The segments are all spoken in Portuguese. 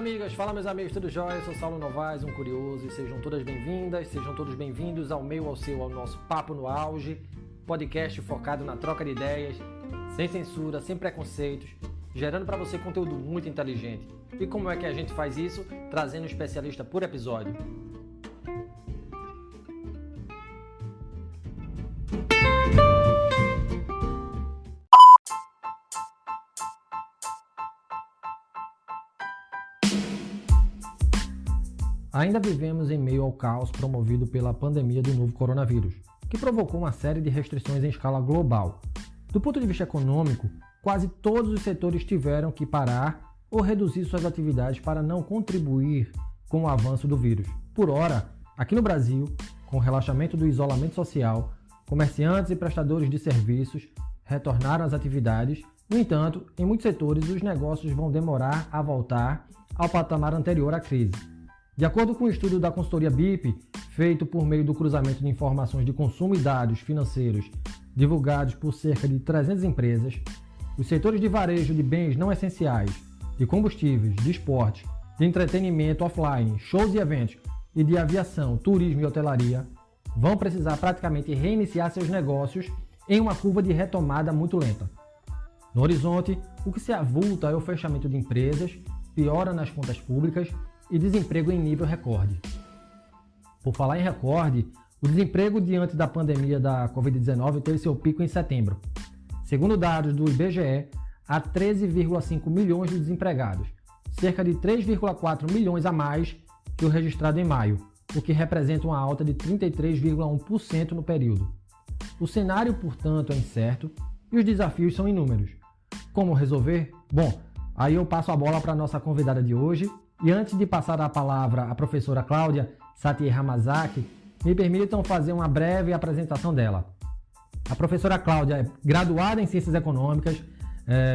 amigas, fala meus amigos, tudo jóia? Eu sou Saulo Novaes, um curioso, e sejam todas bem-vindas, sejam todos bem-vindos ao meu, ao seu, ao nosso Papo no Auge, podcast focado na troca de ideias, sem censura, sem preconceitos, gerando para você conteúdo muito inteligente. E como é que a gente faz isso? Trazendo um especialista por episódio. Ainda vivemos em meio ao caos promovido pela pandemia do novo coronavírus, que provocou uma série de restrições em escala global. Do ponto de vista econômico, quase todos os setores tiveram que parar ou reduzir suas atividades para não contribuir com o avanço do vírus. Por ora, aqui no Brasil, com o relaxamento do isolamento social, comerciantes e prestadores de serviços retornaram às atividades. No entanto, em muitos setores, os negócios vão demorar a voltar ao patamar anterior à crise. De acordo com o estudo da consultoria BIP, feito por meio do cruzamento de informações de consumo e dados financeiros divulgados por cerca de 300 empresas, os setores de varejo de bens não essenciais, de combustíveis, de esportes, de entretenimento offline, shows e eventos e de aviação, turismo e hotelaria vão precisar praticamente reiniciar seus negócios em uma curva de retomada muito lenta. No horizonte, o que se avulta é o fechamento de empresas, piora nas contas públicas e desemprego em nível recorde. Por falar em recorde, o desemprego diante da pandemia da Covid-19 teve seu pico em setembro. Segundo dados do IBGE, há 13,5 milhões de desempregados, cerca de 3,4 milhões a mais que o registrado em maio, o que representa uma alta de 33,1% no período. O cenário, portanto, é incerto e os desafios são inúmeros. Como resolver? Bom, aí eu passo a bola para a nossa convidada de hoje. E antes de passar a palavra à professora Cláudia Satie Hamasaki, me permitam fazer uma breve apresentação dela. A professora Cláudia é graduada em Ciências Econômicas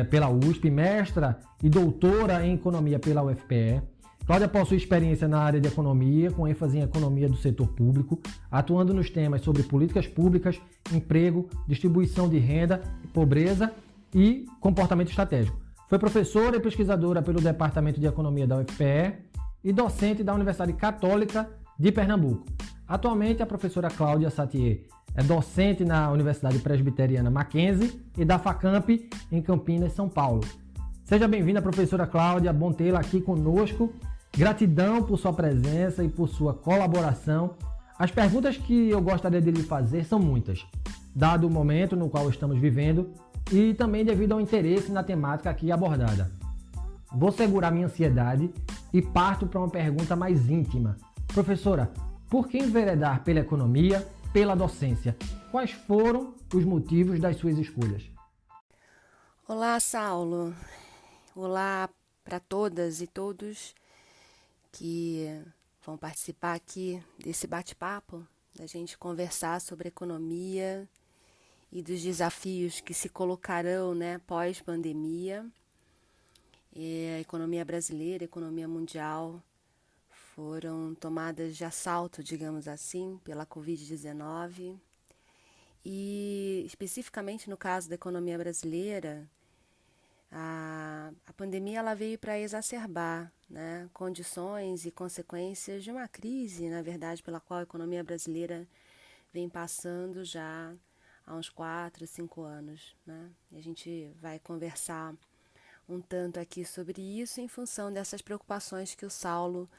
pela USP, mestra e doutora em Economia pela UFPE. Cláudia possui experiência na área de Economia, com ênfase em Economia do setor público, atuando nos temas sobre políticas públicas, emprego, distribuição de renda, pobreza e comportamento estratégico. Foi professora e pesquisadora pelo Departamento de Economia da UFPE e docente da Universidade Católica de Pernambuco. Atualmente, a professora Cláudia Satie é docente na Universidade Presbiteriana Mackenzie e da FACAMP em Campinas, São Paulo. Seja bem-vinda, professora Cláudia, bom tê-la aqui conosco. Gratidão por sua presença e por sua colaboração. As perguntas que eu gostaria de lhe fazer são muitas, dado o momento no qual estamos vivendo, e também devido ao interesse na temática aqui abordada. Vou segurar minha ansiedade e parto para uma pergunta mais íntima. Professora, por que enveredar pela economia, pela docência? Quais foram os motivos das suas escolhas? Olá, Saulo. Olá para todas e todos que vão participar aqui desse bate-papo, da gente conversar sobre economia e dos desafios que se colocarão, pós-pandemia. A economia brasileira, a economia mundial foram tomadas de assalto, digamos assim, pela Covid-19. E, especificamente no caso da economia brasileira, a pandemia ela veio para exacerbar, condições e consequências de uma crise, na verdade, pela qual a economia brasileira vem passando já há uns 4, 5 anos, E a gente vai conversar um tanto aqui sobre isso em função dessas preocupações que o Saulo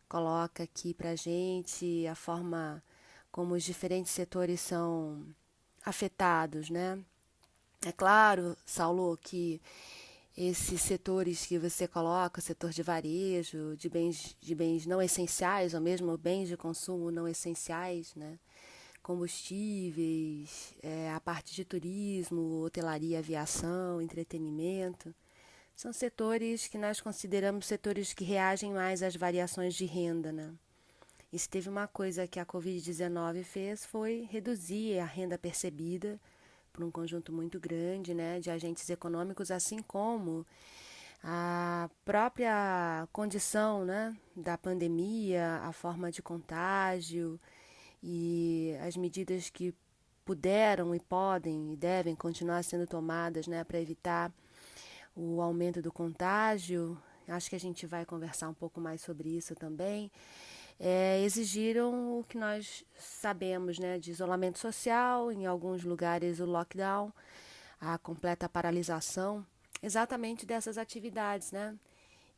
coloca aqui para a gente, a forma como os diferentes setores são afetados, É claro, Saulo, que esses setores que você coloca, o setor de varejo, de bens não essenciais, ou mesmo bens de consumo não essenciais, combustíveis, a parte de turismo, hotelaria, aviação, entretenimento, são setores que nós consideramos setores que reagem mais às variações de renda, E se teve uma coisa que a Covid-19 fez foi reduzir a renda percebida por um conjunto muito grande, de agentes econômicos, assim como a própria condição, da pandemia, a forma de contágio e as medidas que puderam e podem e devem continuar sendo tomadas, para evitar o aumento do contágio, acho que a gente vai conversar um pouco mais sobre isso também, exigiram o que nós sabemos, né, de isolamento social, em alguns lugares o lockdown, a completa paralisação, exatamente dessas atividades, né,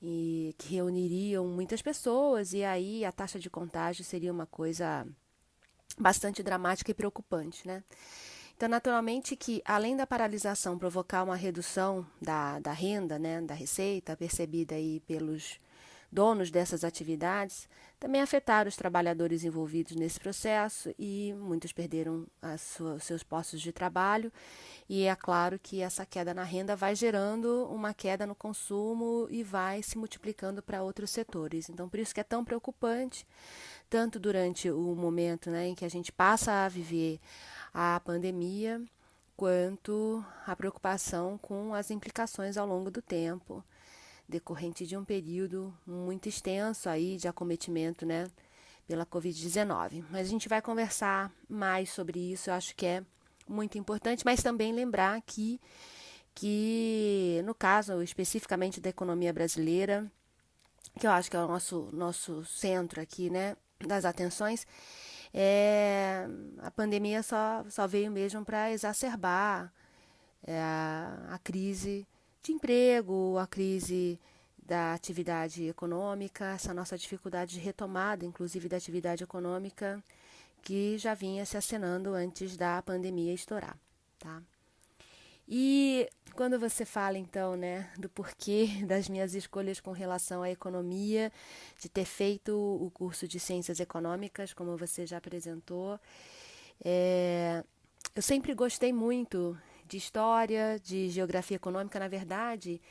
e que reuniriam muitas pessoas, e aí a taxa de contágio seria uma coisa bastante dramática e preocupante, né? Então, naturalmente que, além da paralisação provocar uma redução da renda, né, da receita percebida aí pelos donos dessas atividades, também afetaram os trabalhadores envolvidos nesse processo e muitos perderam seus postos de trabalho. E é claro que essa queda na renda vai gerando uma queda no consumo e vai se multiplicando para outros setores. Então, por isso que é tão preocupante, tanto durante o momento, né, em que a gente passa a viver a pandemia, quanto a preocupação com as implicações ao longo do tempo, decorrente de um período muito extenso aí de acometimento, né, pela Covid-19. Mas a gente vai conversar mais sobre isso, eu acho que é muito importante, mas também lembrar que no caso especificamente da economia brasileira, que eu acho que é o nosso centro aqui, né, das atenções, a pandemia só veio mesmo para exacerbar a crise de emprego, a crise da atividade econômica, essa nossa dificuldade de retomada, inclusive da atividade econômica, que já vinha se acenando antes da pandemia estourar, tá? E quando você fala, então, né, do porquê das minhas escolhas com relação à economia, de ter feito o curso de Ciências Econômicas, como você já apresentou, eu sempre gostei muito de História, de Geografia Econômica. Na verdade,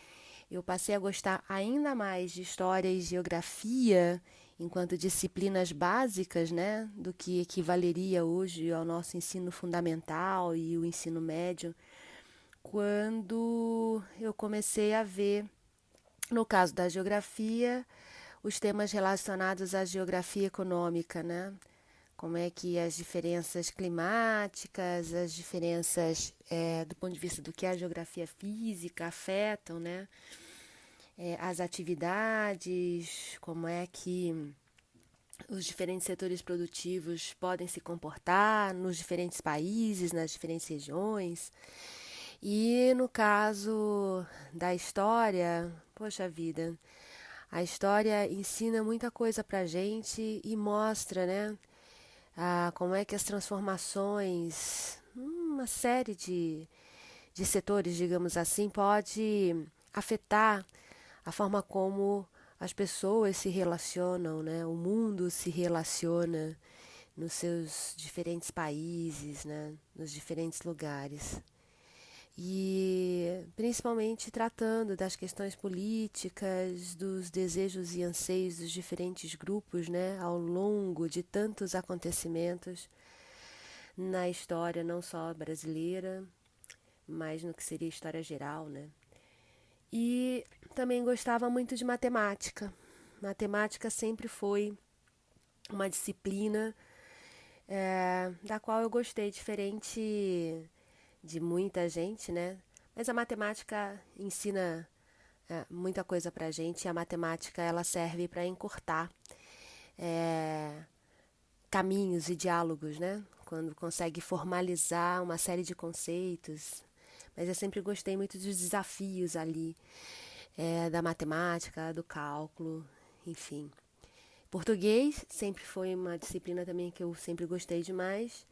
eu passei a gostar ainda mais de História e Geografia enquanto disciplinas básicas, né, do que equivaleria hoje ao nosso ensino fundamental e o ensino médio, quando eu comecei a ver, no caso da geografia, os temas relacionados à geografia econômica, né? Como é que as diferenças climáticas, as diferenças do ponto de vista do que a geografia física afetam, né? As atividades, como é que os diferentes setores produtivos podem se comportar nos diferentes países, nas diferentes regiões. E no caso da história, poxa vida, a história ensina muita coisa pra gente e mostra, né, como é que as transformações, uma série de setores, digamos assim, pode afetar a forma como as pessoas se relacionam, né, o mundo se relaciona nos seus diferentes países, né, nos diferentes lugares. E principalmente tratando das questões políticas, dos desejos e anseios dos diferentes grupos, né, ao longo de tantos acontecimentos na história, não só brasileira, mas no que seria história geral, né. E também gostava muito de matemática. Matemática sempre foi uma disciplina da qual eu gostei, diferente de muita gente, né? Mas a matemática ensina muita coisa pra gente, e a matemática ela serve para encurtar caminhos e diálogos, né? Quando consegue formalizar uma série de conceitos. Mas eu sempre gostei muito dos desafios ali, da matemática, do cálculo, enfim. Português sempre foi uma disciplina também que eu sempre gostei demais.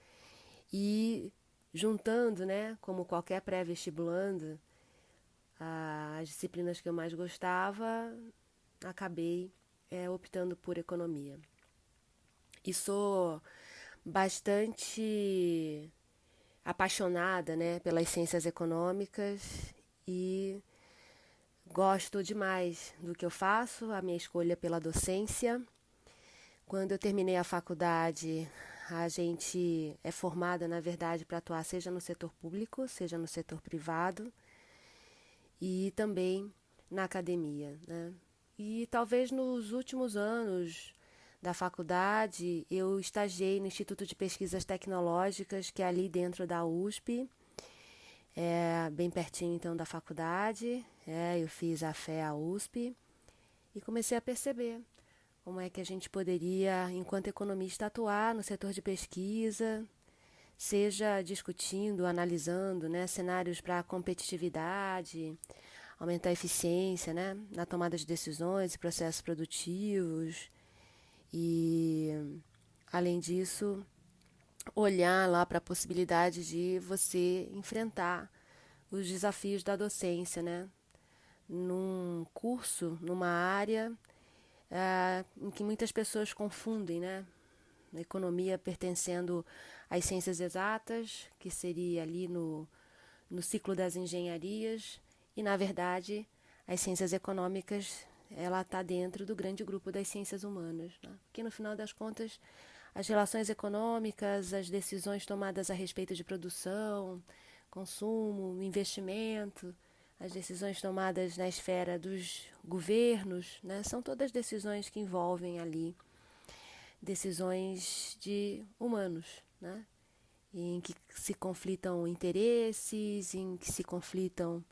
E juntando, né, como qualquer pré-vestibulando, as disciplinas que eu mais gostava, acabei optando por economia. E sou bastante apaixonada, né, pelas ciências econômicas e gosto demais do que eu faço, a minha escolha pela docência. Quando eu terminei a faculdade, a gente é formada, na verdade, para atuar seja no setor público, seja no setor privado e também na academia, né? E talvez nos últimos anos da faculdade eu estagiei no Instituto de Pesquisas Tecnológicas, que é ali dentro da USP, bem pertinho então da faculdade. Eu fiz a FEA USP e comecei a perceber como é que a gente poderia, enquanto economista, atuar no setor de pesquisa, seja discutindo, analisando, né, cenários para competitividade, aumentar a eficiência, né, na tomada de decisões e processos produtivos. E, além disso, olhar lá para a possibilidade de você enfrentar os desafios da docência, né, num curso, numa área em que muitas pessoas confundem, né, a economia pertencendo às ciências exatas, que seria ali no ciclo das engenharias, e, na verdade, as ciências econômicas, ela está dentro do grande grupo das ciências humanas, né? Porque, no final das contas, as relações econômicas, as decisões tomadas a respeito de produção, consumo, investimento, as decisões tomadas na esfera dos governos, né, são todas decisões que envolvem ali decisões de humanos, né, em que se conflitam interesses, em que se conflitam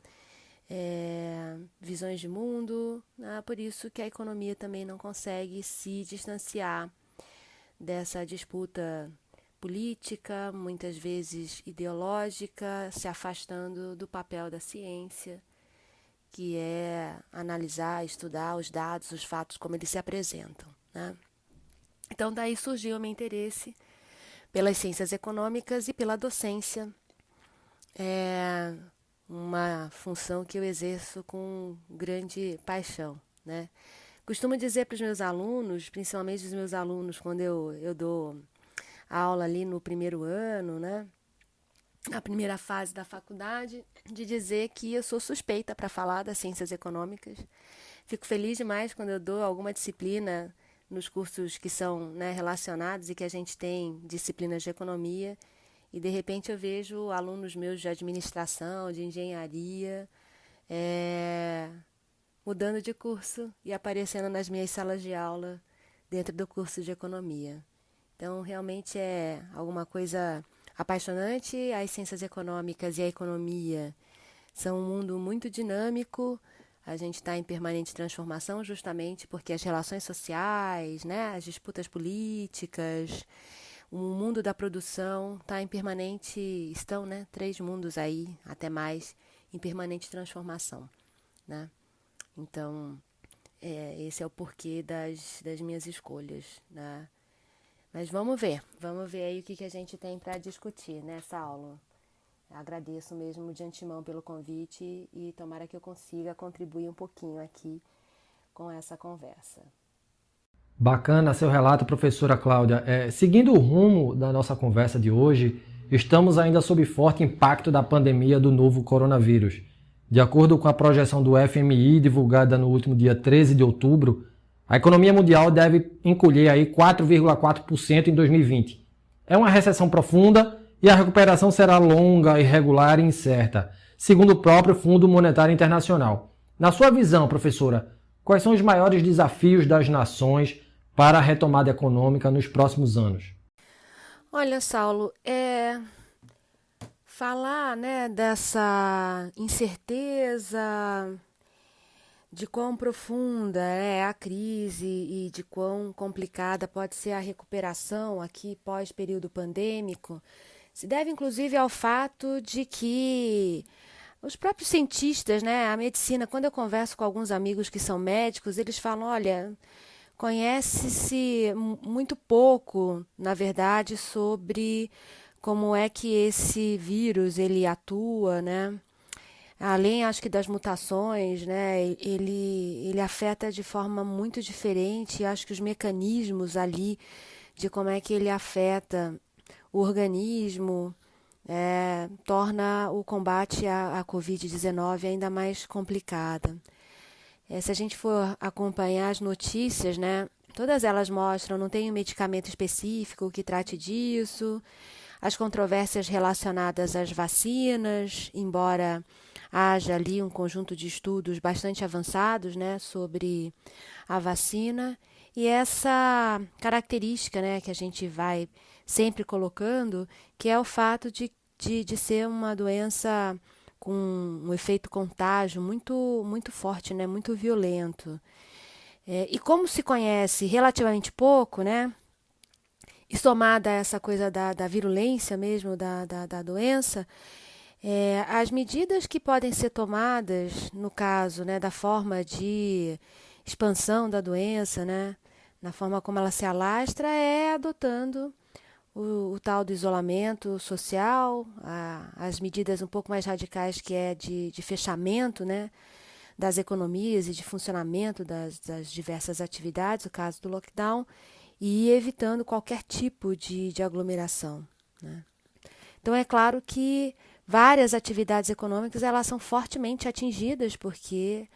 visões de mundo, né, por isso que a economia também não consegue se distanciar dessa disputa política, muitas vezes ideológica, se afastando do papel da ciência, que é analisar, estudar os dados, os fatos, como eles se apresentam, né? Então, daí surgiu o meu interesse pelas ciências econômicas e pela docência. É uma função que eu exerço com grande paixão, né? Costumo dizer para os meus alunos, principalmente os meus alunos, quando eu dou aula ali no primeiro ano, né, na primeira fase da faculdade, de dizer que eu sou suspeita para falar das ciências econômicas. Fico feliz demais quando eu dou alguma disciplina nos cursos que são, né, relacionados e que a gente tem disciplinas de economia, e de repente eu vejo alunos meus de administração, de engenharia, mudando de curso e aparecendo nas minhas salas de aula dentro do curso de economia. Então, realmente é alguma coisa apaixonante. As ciências econômicas e a economia são um mundo muito dinâmico. A gente está em permanente transformação justamente porque as relações sociais, né, as disputas políticas, o mundo da produção está em permanente, estão, né, 3 mundos aí, até mais, em permanente transformação, né? Então, esse é o porquê das minhas escolhas, né? Mas vamos ver aí o que a gente tem para discutir nessa aula. Agradeço mesmo de antemão pelo convite e tomara que eu consiga contribuir um pouquinho aqui com essa conversa. Bacana seu relato, professora Cláudia. Seguindo o rumo da nossa conversa de hoje, estamos ainda sob forte impacto da pandemia do novo coronavírus. De acordo com a projeção do FMI, divulgada no último dia 13 de outubro, a economia mundial deve encolher aí 4,4% em 2020. É uma recessão profunda e a recuperação será longa, irregular e incerta, segundo o próprio Fundo Monetário Internacional. Na sua visão, professora, quais são os maiores desafios das nações para a retomada econômica nos próximos anos? Olha, Saulo, falar, né, dessa incerteza, de quão profunda é a crise e de quão complicada pode ser a recuperação aqui pós-período pandêmico, se deve inclusive ao fato de que os próprios cientistas, né, a medicina, quando eu converso com alguns amigos que são médicos, eles falam, olha, conhece-se muito pouco, na verdade, sobre como é que esse vírus ele atua, né? Além, acho que das mutações, né, ele afeta de forma muito diferente. Acho que os mecanismos ali de como é que ele afeta o organismo torna o combate à Covid-19 ainda mais complicado. Se a gente for acompanhar as notícias, né, todas elas mostram, não tem um medicamento específico que trate disso. As controvérsias relacionadas às vacinas, embora haja ali um conjunto de estudos bastante avançados, né, sobre a vacina, e essa característica, né, que a gente vai sempre colocando, que é o fato de ser uma doença com um efeito contágio muito, muito forte, né, muito violento. E como se conhece relativamente pouco, né? E somada a essa coisa da virulência mesmo da doença, as medidas que podem ser tomadas, no caso, né, da forma de expansão da doença, né, na forma como ela se alastra, é adotando o tal do isolamento social, as medidas um pouco mais radicais que é de fechamento, né, das economias e de funcionamento das diversas atividades, o caso do lockdown, e evitando qualquer tipo de aglomeração, né? Então, é claro que várias atividades econômicas elas são fortemente atingidas porque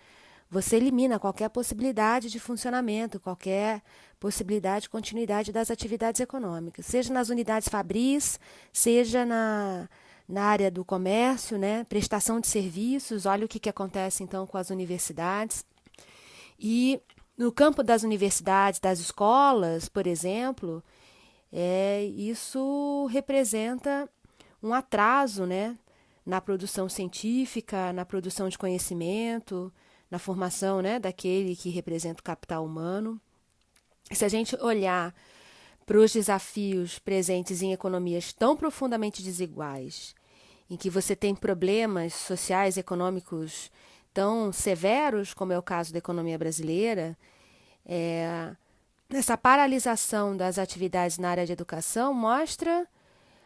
você elimina qualquer possibilidade de funcionamento, qualquer possibilidade de continuidade das atividades econômicas, seja nas unidades fabris, seja na área do comércio, né? Prestação de serviços. Olha o que acontece então com as universidades. E no campo das universidades, das escolas, por exemplo, isso representa um atraso, né, na produção científica, na produção de conhecimento, na formação, né, daquele que representa o capital humano. Se a gente olhar para os desafios presentes em economias tão profundamente desiguais, em que você tem problemas sociais e econômicos tão severos, como é o caso da economia brasileira, essa paralisação das atividades na área de educação mostra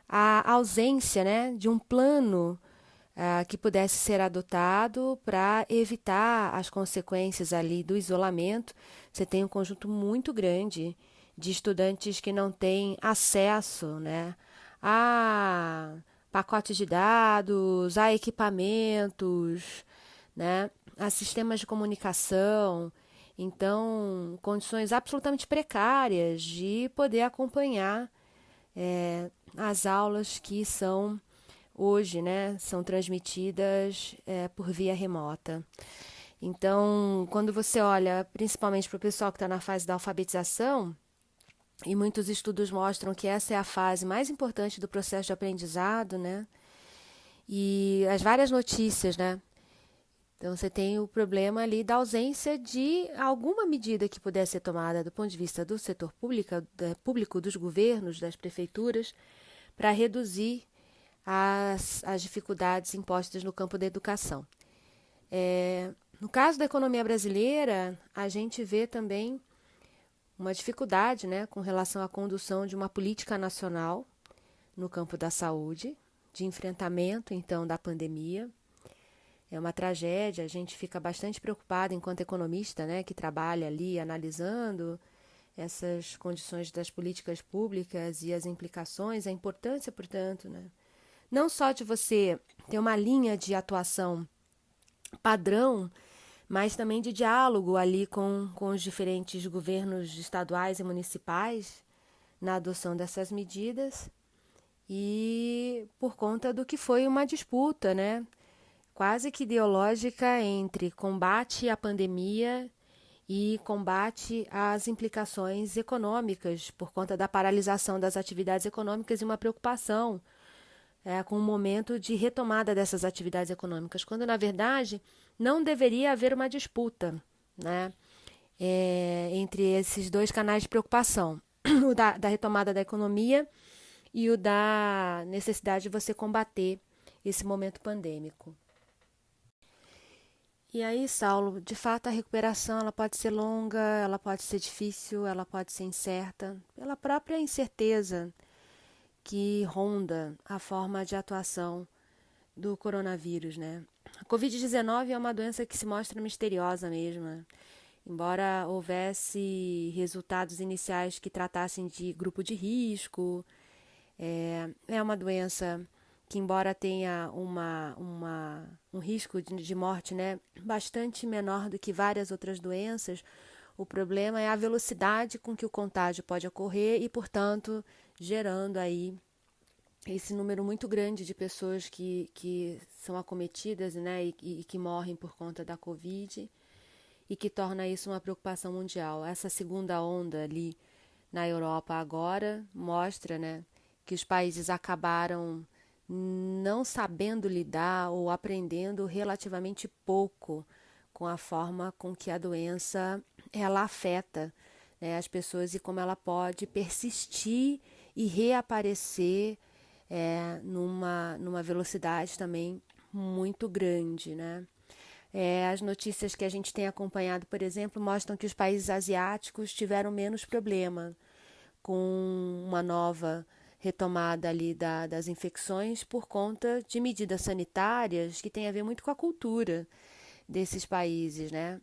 a ausência, né, de um plano que pudesse ser adotado para evitar as consequências ali do isolamento. Você tem um conjunto muito grande de estudantes que não têm acesso, né, a pacotes de dados, a equipamentos, né, a sistemas de comunicação. Então, condições absolutamente precárias de poder acompanhar as aulas que são hoje, né, são transmitidas por via remota. Então, quando você olha principalmente para o pessoal que está na fase da alfabetização, e muitos estudos mostram que essa é a fase mais importante do processo de aprendizado, né, e as várias notícias, né. Então, você tem o problema ali da ausência de alguma medida que pudesse ser tomada do ponto de vista do setor público, dos governos, das prefeituras, para reduzir as dificuldades impostas no campo da educação. No caso da economia brasileira, a gente vê também uma dificuldade, né, com relação à condução de uma política nacional no campo da saúde, de enfrentamento, então, da pandemia. É uma tragédia, a gente fica bastante preocupado enquanto economista, né, que trabalha ali analisando essas condições das políticas públicas e as implicações, a importância, portanto, né, não só de você ter uma linha de atuação padrão, mas também de diálogo ali com os diferentes governos estaduais e municipais na adoção dessas medidas e por conta do que foi uma disputa, né, quase que ideológica entre combate à pandemia e combate às implicações econômicas por conta da paralisação das atividades econômicas e uma preocupação com o momento de retomada dessas atividades econômicas, quando, na verdade, não deveria haver uma disputa, né, entre esses dois canais de preocupação, o da retomada da economia e o da necessidade de você combater esse momento pandêmico. E aí, Saulo, de fato a recuperação ela pode ser longa, ela pode ser difícil, ela pode ser incerta, pela própria incerteza que ronda a forma de atuação do coronavírus, né? A Covid-19 é uma doença que se mostra misteriosa mesmo, né? Embora houvesse resultados iniciais que tratassem de grupo de risco, é uma doença que, embora tenha um risco de morte, né, bastante menor do que várias outras doenças, o problema é a velocidade com que o contágio pode ocorrer e, portanto, gerando aí esse número muito grande de pessoas que são acometidas, né, e que morrem por conta da Covid e que torna isso uma preocupação mundial. Essa segunda onda ali na Europa agora mostra, né, que os países acabaram não sabendo lidar ou aprendendo relativamente pouco com a forma com que a doença ela afeta, né, as pessoas e como ela pode persistir e reaparecer numa velocidade também muito grande, né? As notícias que a gente tem acompanhado, por exemplo, mostram que os países asiáticos tiveram menos problema com uma nova retomada ali das infecções por conta de medidas sanitárias que tem a ver muito com a cultura desses países, né?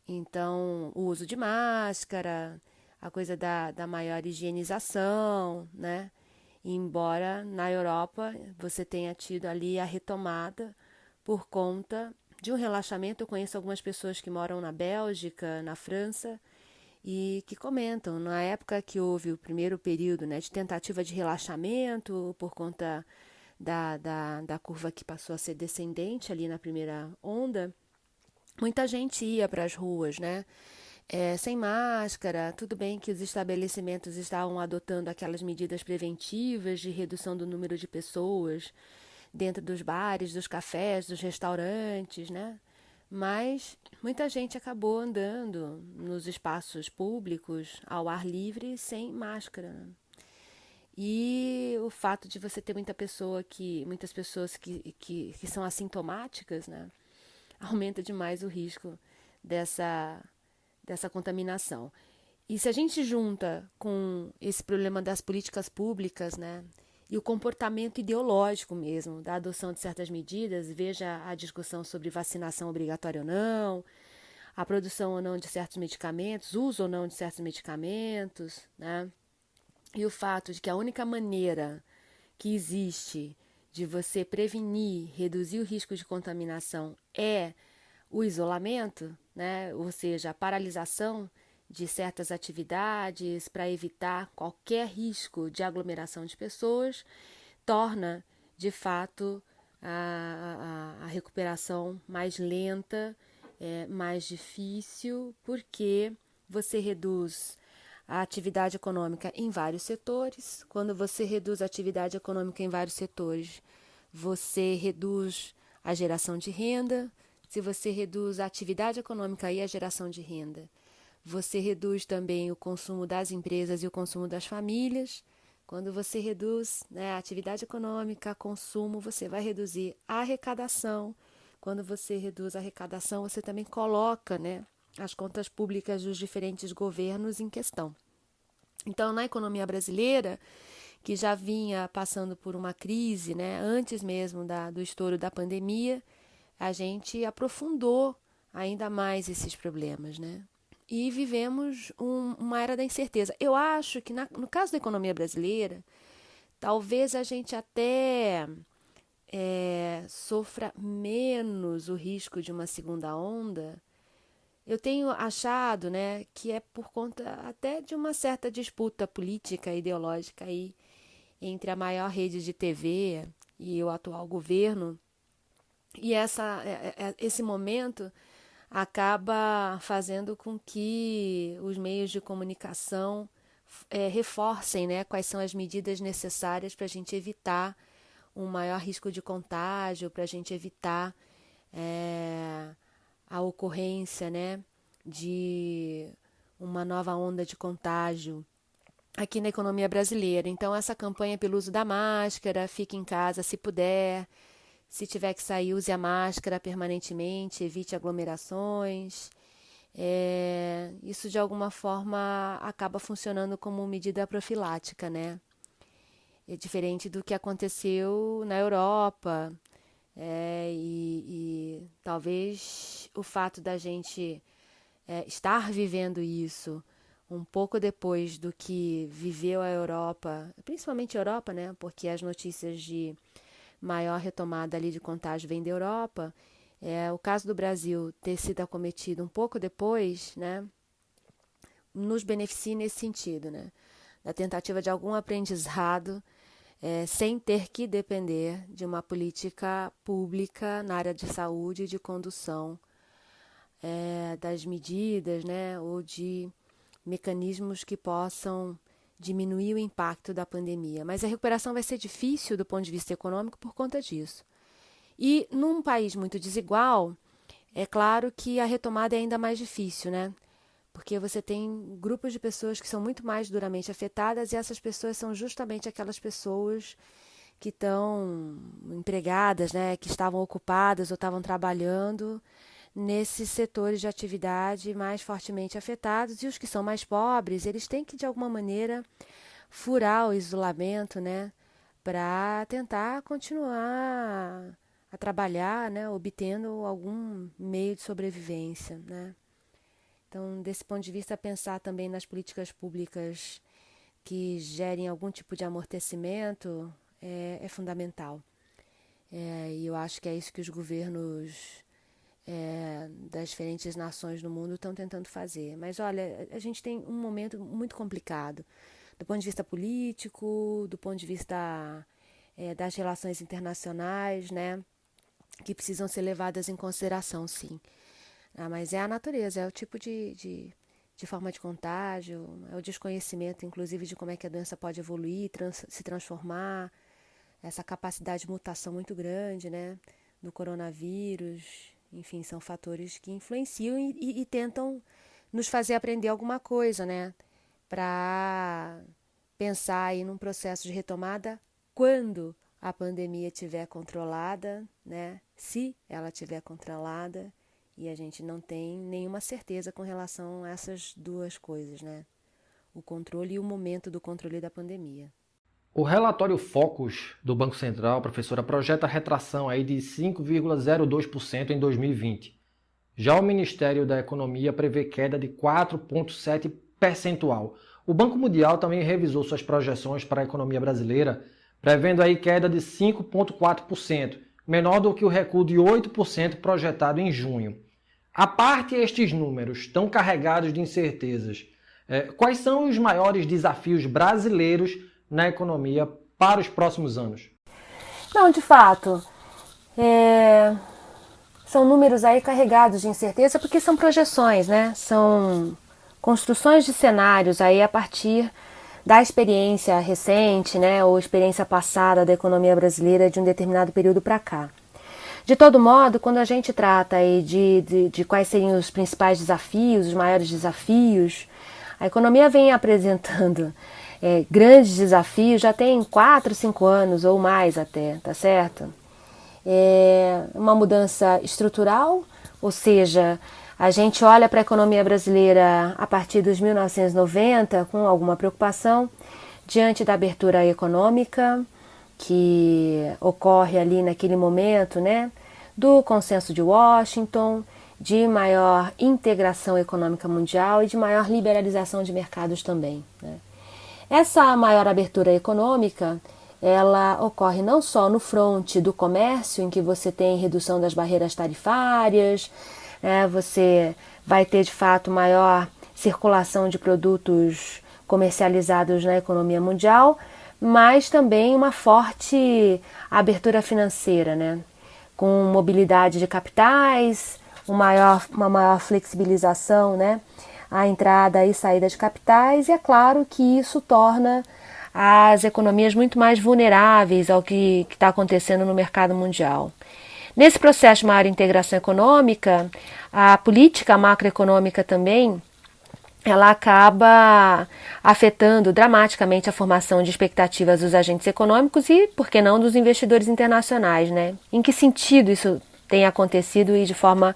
Então, o uso de máscara, a coisa da maior higienização, né? Embora na Europa você tenha tido ali a retomada por conta de um relaxamento. Eu conheço algumas pessoas que moram na Bélgica, na França, e que comentam, na época que houve o primeiro período, né, de tentativa de relaxamento por conta da curva que passou a ser descendente ali na primeira onda, muita gente ia para as ruas, né? Sem máscara. Tudo bem que os estabelecimentos estavam adotando aquelas medidas preventivas de redução do número de pessoas dentro dos bares, dos cafés, dos restaurantes, né? Mas muita gente acabou andando nos espaços públicos ao ar livre sem máscara, né? E o fato de você ter muitas pessoas que são assintomáticas, né, aumenta demais o risco dessa contaminação. E se a gente junta com esse problema das políticas públicas, né, e o comportamento ideológico mesmo da adoção de certas medidas, veja a discussão sobre vacinação obrigatória ou não, a produção ou não de certos medicamentos, uso ou não de certos medicamentos, né, e o fato de que a única maneira que existe de você prevenir, reduzir o risco de contaminação é o isolamento, né? Ou seja, a paralisação de certas atividades para evitar qualquer risco de aglomeração de pessoas, torna, de fato, a recuperação mais lenta, mais difícil, porque você reduz a atividade econômica em vários setores. Quando você reduz a atividade econômica em vários setores, você reduz a geração de renda. Se você reduz a atividade econômica e a geração de renda, você reduz também o consumo das empresas e o consumo das famílias. Quando você reduz, né, a atividade econômica, consumo, você vai reduzir a arrecadação. Quando você reduz a arrecadação, você também coloca, né, as contas públicas dos diferentes governos em questão. Então, na economia brasileira, que já vinha passando por uma crise, né, antes mesmo do estouro da pandemia, a gente aprofundou ainda mais esses problemas, né? E vivemos uma era da incerteza. Eu acho que no caso da economia brasileira, talvez a gente até sofra menos o risco de uma segunda onda. Eu tenho achado, né, que é por conta até de uma certa disputa política e ideológica aí entre a maior rede de TV e o atual governo. E esse momento acaba fazendo com que os meios de comunicação reforcem, né, quais são as medidas necessárias para a gente evitar um maior risco de contágio, para a gente evitar a ocorrência, né, de uma nova onda de contágio aqui na economia brasileira. Então, essa campanha pelo uso da máscara, fique em casa se puder, se tiver que sair, use a máscara permanentemente, evite aglomerações. Isso, de alguma forma, acaba funcionando como medida profilática, né? É diferente do que aconteceu na Europa. E talvez o fato da gente estar vivendo isso um pouco depois do que viveu a Europa, principalmente a Europa, né? Porque as notícias de maior retomada ali de contágio vem da Europa. O caso do Brasil ter sido acometido um pouco depois, né, nos beneficia nesse sentido, né, da tentativa de algum aprendizado, sem ter que depender de uma política pública na área de saúde e de condução das medidas, né, ou de mecanismos que possam diminuir o impacto da pandemia. Mas a recuperação vai ser difícil do ponto de vista econômico por conta disso. E num país muito desigual, é claro que a retomada é ainda mais difícil, né? porque você tem grupos de pessoas que são muito mais duramente afetadas e essas pessoas são justamente aquelas pessoas que estão empregadas, né, que estavam ocupadas ou estavam trabalhando nesses setores de atividade mais fortemente afetados, e os que são mais pobres, eles têm que, de alguma maneira, furar o isolamento, né, para tentar continuar a trabalhar, né, obtendo algum meio de sobrevivência, né. Então, desse ponto de vista, pensar também nas políticas públicas que gerem algum tipo de amortecimento é fundamental. E eu acho que é isso que os governos das diferentes nações no mundo estão tentando fazer. Mas, olha, a gente tem um momento muito complicado, do ponto de vista político, do ponto de vista das relações internacionais, né, que precisam ser levadas em consideração, sim. Mas é a natureza, é o tipo de forma de contágio, é o desconhecimento, inclusive, de como é que a doença pode evoluir, se transformar, essa capacidade de mutação muito grande, né, do coronavírus. Enfim, são fatores que influenciam e tentam nos fazer aprender alguma coisa, né, para pensar aí num processo de retomada quando a pandemia estiver controlada, né, se ela estiver controlada, e a gente não tem nenhuma certeza com relação a essas duas coisas, né, o controle e o momento do controle da pandemia. O relatório Focus do Banco Central, professora, projeta a retração aí de 5,02% em 2020. Já o Ministério da Economia prevê queda de 4,7 percentual. O Banco Mundial também revisou suas projeções para a economia brasileira, prevendo aí queda de 5,4%, menor do que o recuo de 8% projetado em junho. A parte estes números tão carregados de incertezas, quais são os maiores desafios brasileiros na economia para os próximos anos? Não, de fato, são números aí carregados de incerteza porque são projeções, né? São construções de cenários aí a partir da experiência recente, né, ou experiência passada da economia brasileira de um determinado período para cá. De todo modo, quando a gente trata aí de quais seriam os principais desafios, os maiores desafios, a economia vem apresentando grandes desafios já tem 4, 5 anos ou mais até, tá certo? Uma mudança estrutural, ou seja, a gente olha para a economia brasileira a partir dos 1990 com alguma preocupação diante da abertura econômica que ocorre ali naquele momento, né, do consenso de Washington, de maior integração econômica mundial e de maior liberalização de mercados também, né? Essa maior abertura econômica, ela ocorre não só no fronte do comércio, em que você tem redução das barreiras tarifárias, você vai ter de fato maior circulação de produtos comercializados na economia mundial, mas também uma forte abertura financeira, né? Com mobilidade de capitais, uma maior flexibilização, né? A entrada e saída de capitais, e é claro que isso torna as economias muito mais vulneráveis ao que está acontecendo no mercado mundial. Nesse processo de maior integração econômica, a política macroeconômica também, ela acaba afetando dramaticamente a formação de expectativas dos agentes econômicos e, por que não, dos investidores internacionais, né? Em que sentido isso tem acontecido e de forma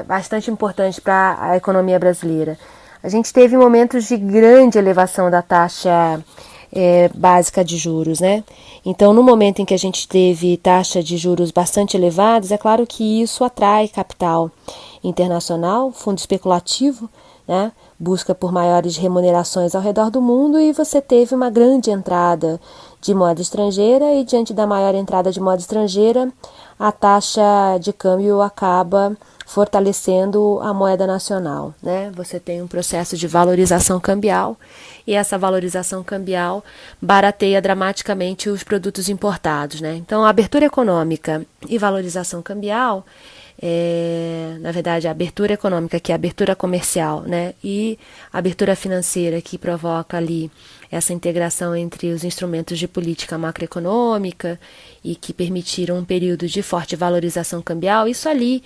bastante importante para a economia brasileira? A gente teve momentos de grande elevação da taxa básica de juros, né? Então, no momento em que a gente teve taxa de juros bastante elevadas, é claro que isso atrai capital internacional, fundo especulativo, né? Busca por maiores remunerações ao redor do mundo, e você teve uma grande entrada de moeda estrangeira, e diante da maior entrada de moeda estrangeira, a taxa de câmbio acaba fortalecendo a moeda nacional, né? Você tem um processo de valorização cambial, e essa valorização cambial barateia dramaticamente os produtos importados, né? Então, a abertura econômica e valorização cambial na verdade, a abertura econômica, que é a abertura comercial, né, e a abertura financeira, que provoca ali essa integração entre os instrumentos de política macroeconômica e que permitiram um período de forte valorização cambial, isso ali,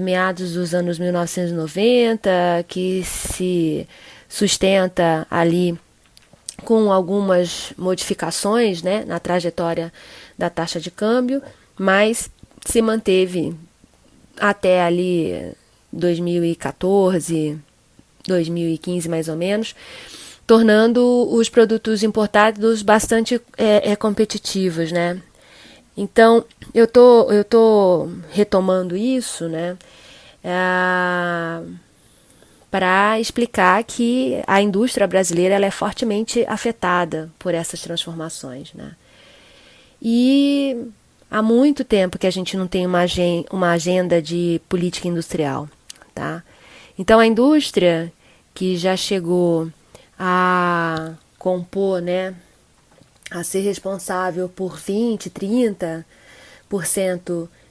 meados dos anos 1990, que se sustenta ali com algumas modificações, né, na trajetória da taxa de câmbio, mas se manteve até ali 2014, 2015 mais ou menos, tornando os produtos importados bastante competitivos, né? Então, eu tô retomando isso, né, para explicar que a indústria brasileira ela é fortemente afetada por essas transformações, né? E há muito tempo que a gente não tem uma agenda de política industrial, tá? Então, a indústria que já chegou a compor, né, a ser responsável por 20, 30%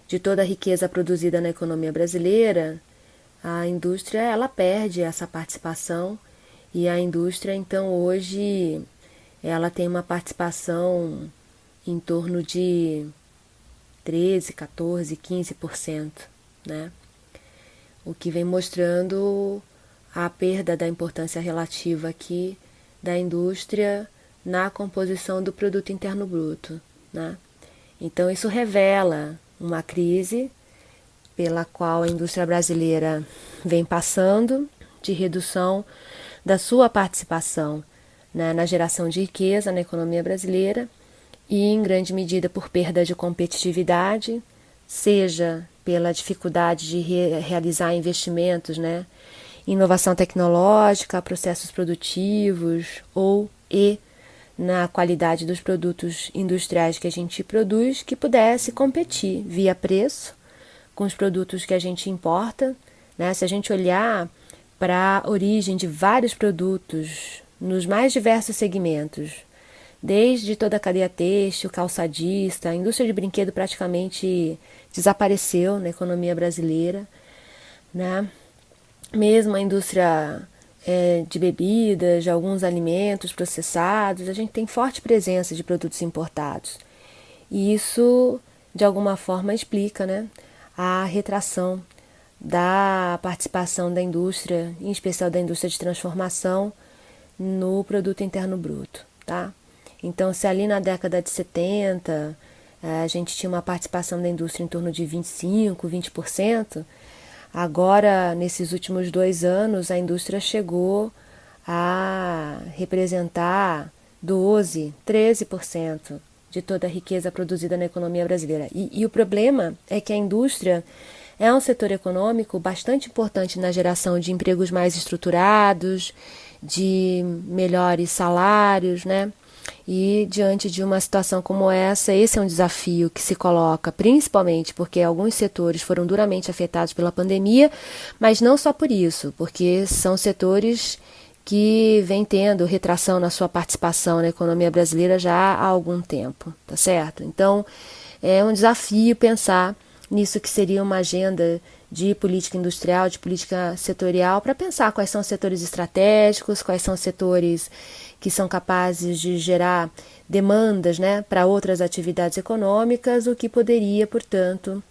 de toda a riqueza produzida na economia brasileira, a indústria ela perde essa participação e a indústria, então, hoje, ela tem uma participação em torno de 13, 14, 15%, né? O que vem mostrando a perda da importância relativa aqui da indústria na composição do produto interno bruto, né? Então isso revela uma crise pela qual a indústria brasileira vem passando de redução da sua participação, né, na geração de riqueza na economia brasileira e em grande medida por perda de competitividade, seja pela dificuldade de realizar investimentos, né, em inovação tecnológica, processos produtivos e na qualidade dos produtos industriais que a gente produz, que pudesse competir via preço com os produtos que a gente importa, né? Se a gente olhar para a origem de vários produtos nos mais diversos segmentos, desde toda a cadeia têxtil, calçadista, a indústria de brinquedo praticamente desapareceu na economia brasileira, né? Mesmo a indústria de bebidas, de alguns alimentos processados, a gente tem forte presença de produtos importados. E isso, de alguma forma, explica, né, a retração da participação da indústria, em especial da indústria de transformação, no produto interno bruto, tá? Então, se ali na década de 70 a gente tinha uma participação da indústria em torno de 25%, 20%, agora, nesses últimos 2 anos, a indústria chegou a representar 12%, 13% de toda a riqueza produzida na economia brasileira. E o problema é que a indústria é um setor econômico bastante importante na geração de empregos mais estruturados, de melhores salários, né? E diante de uma situação como essa, esse é um desafio que se coloca, principalmente porque alguns setores foram duramente afetados pela pandemia, mas não só por isso, porque são setores que vêm tendo retração na sua participação na economia brasileira já há algum tempo, tá certo? Então, é um desafio pensar nisso que seria uma agenda de política industrial, de política setorial, para pensar quais são os setores estratégicos, quais são os setores que são capazes de gerar demandas, né, para outras atividades econômicas, o que poderia, portanto,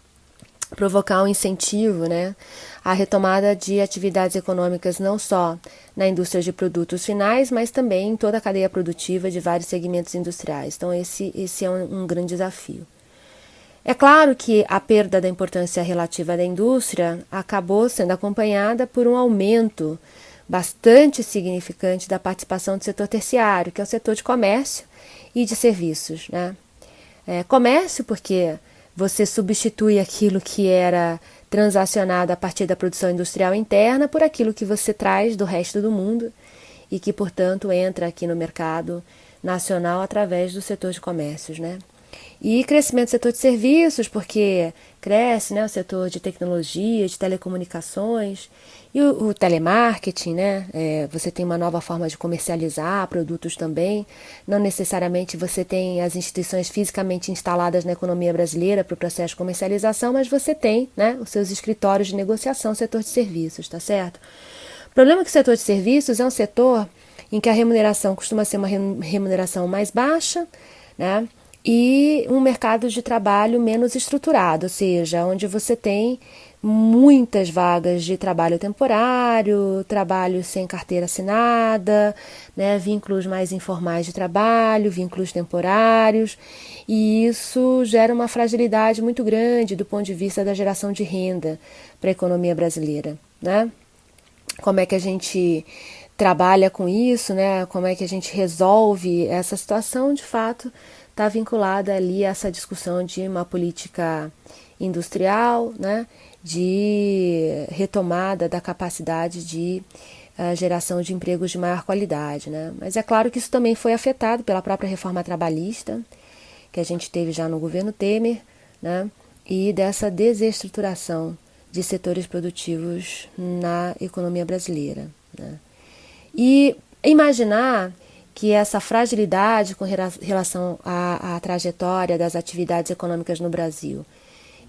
provocar um incentivo, né, à retomada de atividades econômicas não só na indústria de produtos finais, mas também em toda a cadeia produtiva de vários segmentos industriais. Então, esse é um grande desafio. É claro que a perda da importância relativa da indústria acabou sendo acompanhada por um aumento bastante significante da participação do setor terciário, que é o setor de comércio e de serviços, né? Comércio porque você substitui aquilo que era transacionado a partir da produção industrial interna por aquilo que você traz do resto do mundo e que, portanto, entra aqui no mercado nacional através do setor de comércios, né? E crescimento do setor de serviços, porque cresce, né, o setor de tecnologia, de telecomunicações e o telemarketing, né? Você tem uma nova forma de comercializar produtos também. Não necessariamente você tem as instituições fisicamente instaladas na economia brasileira para o processo de comercialização, mas você tem, né, os seus escritórios de negociação, setor de serviços, tá certo? O problema é que o setor de serviços é um setor em que a remuneração costuma ser uma remuneração mais baixa, né? E um mercado de trabalho menos estruturado, ou seja, onde você tem muitas vagas de trabalho temporário, trabalho sem carteira assinada, né, vínculos mais informais de trabalho, vínculos temporários, e isso gera uma fragilidade muito grande do ponto de vista da geração de renda para a economia brasileira, né? Como é que a gente trabalha com isso, né? Como é que a gente resolve essa situação, de fato, está vinculada ali a essa discussão de uma política industrial, né? De retomada da capacidade de geração de empregos de maior qualidade, né? Mas é claro que isso também foi afetado pela própria reforma trabalhista, que a gente teve já no governo Temer, né? E dessa desestruturação de setores produtivos na economia brasileira, né? E imaginar que essa fragilidade com relação à trajetória das atividades econômicas no Brasil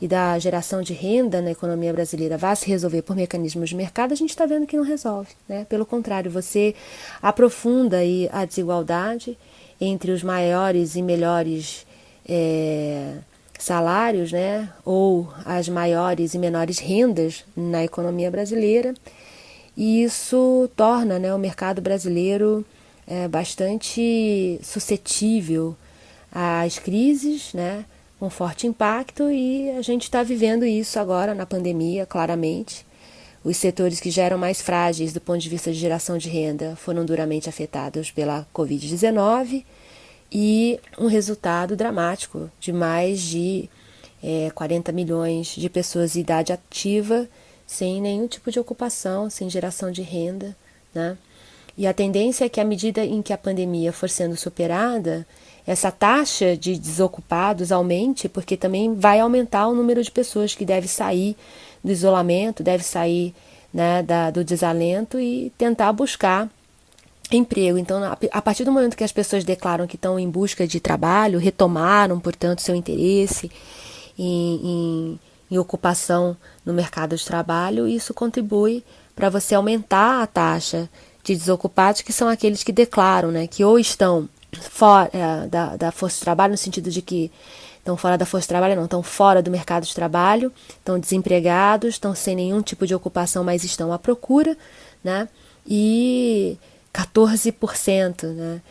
e da geração de renda na economia brasileira vai se resolver por mecanismos de mercado, a gente está vendo que não resolve, né? Pelo contrário, você aprofunda aí a desigualdade entre os maiores e melhores salários, né? Ou as maiores e menores rendas na economia brasileira, e isso torna, né, o mercado brasileiro bastante suscetível às crises, né, com forte impacto, e a gente está vivendo isso agora na pandemia, claramente. Os setores que já eram mais frágeis do ponto de vista de geração de renda foram duramente afetados pela Covid-19, e um resultado dramático de mais de 40 milhões de pessoas de idade ativa sem nenhum tipo de ocupação, sem geração de renda, né? E a tendência é que, à medida em que a pandemia for sendo superada, essa taxa de desocupados aumente, porque também vai aumentar o número de pessoas que deve sair do isolamento, deve sair, né, do desalento e tentar buscar emprego. Então, a partir do momento que as pessoas declaram que estão em busca de trabalho, retomaram, portanto, seu interesse em ocupação no mercado de trabalho, isso contribui para você aumentar a taxa de desocupados, que são aqueles que declaram, né, que ou estão fora da força de trabalho, no sentido de que estão fora da força de trabalho, não, estão fora do mercado de trabalho, estão desempregados, estão sem nenhum tipo de ocupação, mas estão à procura, né, e 14%, né,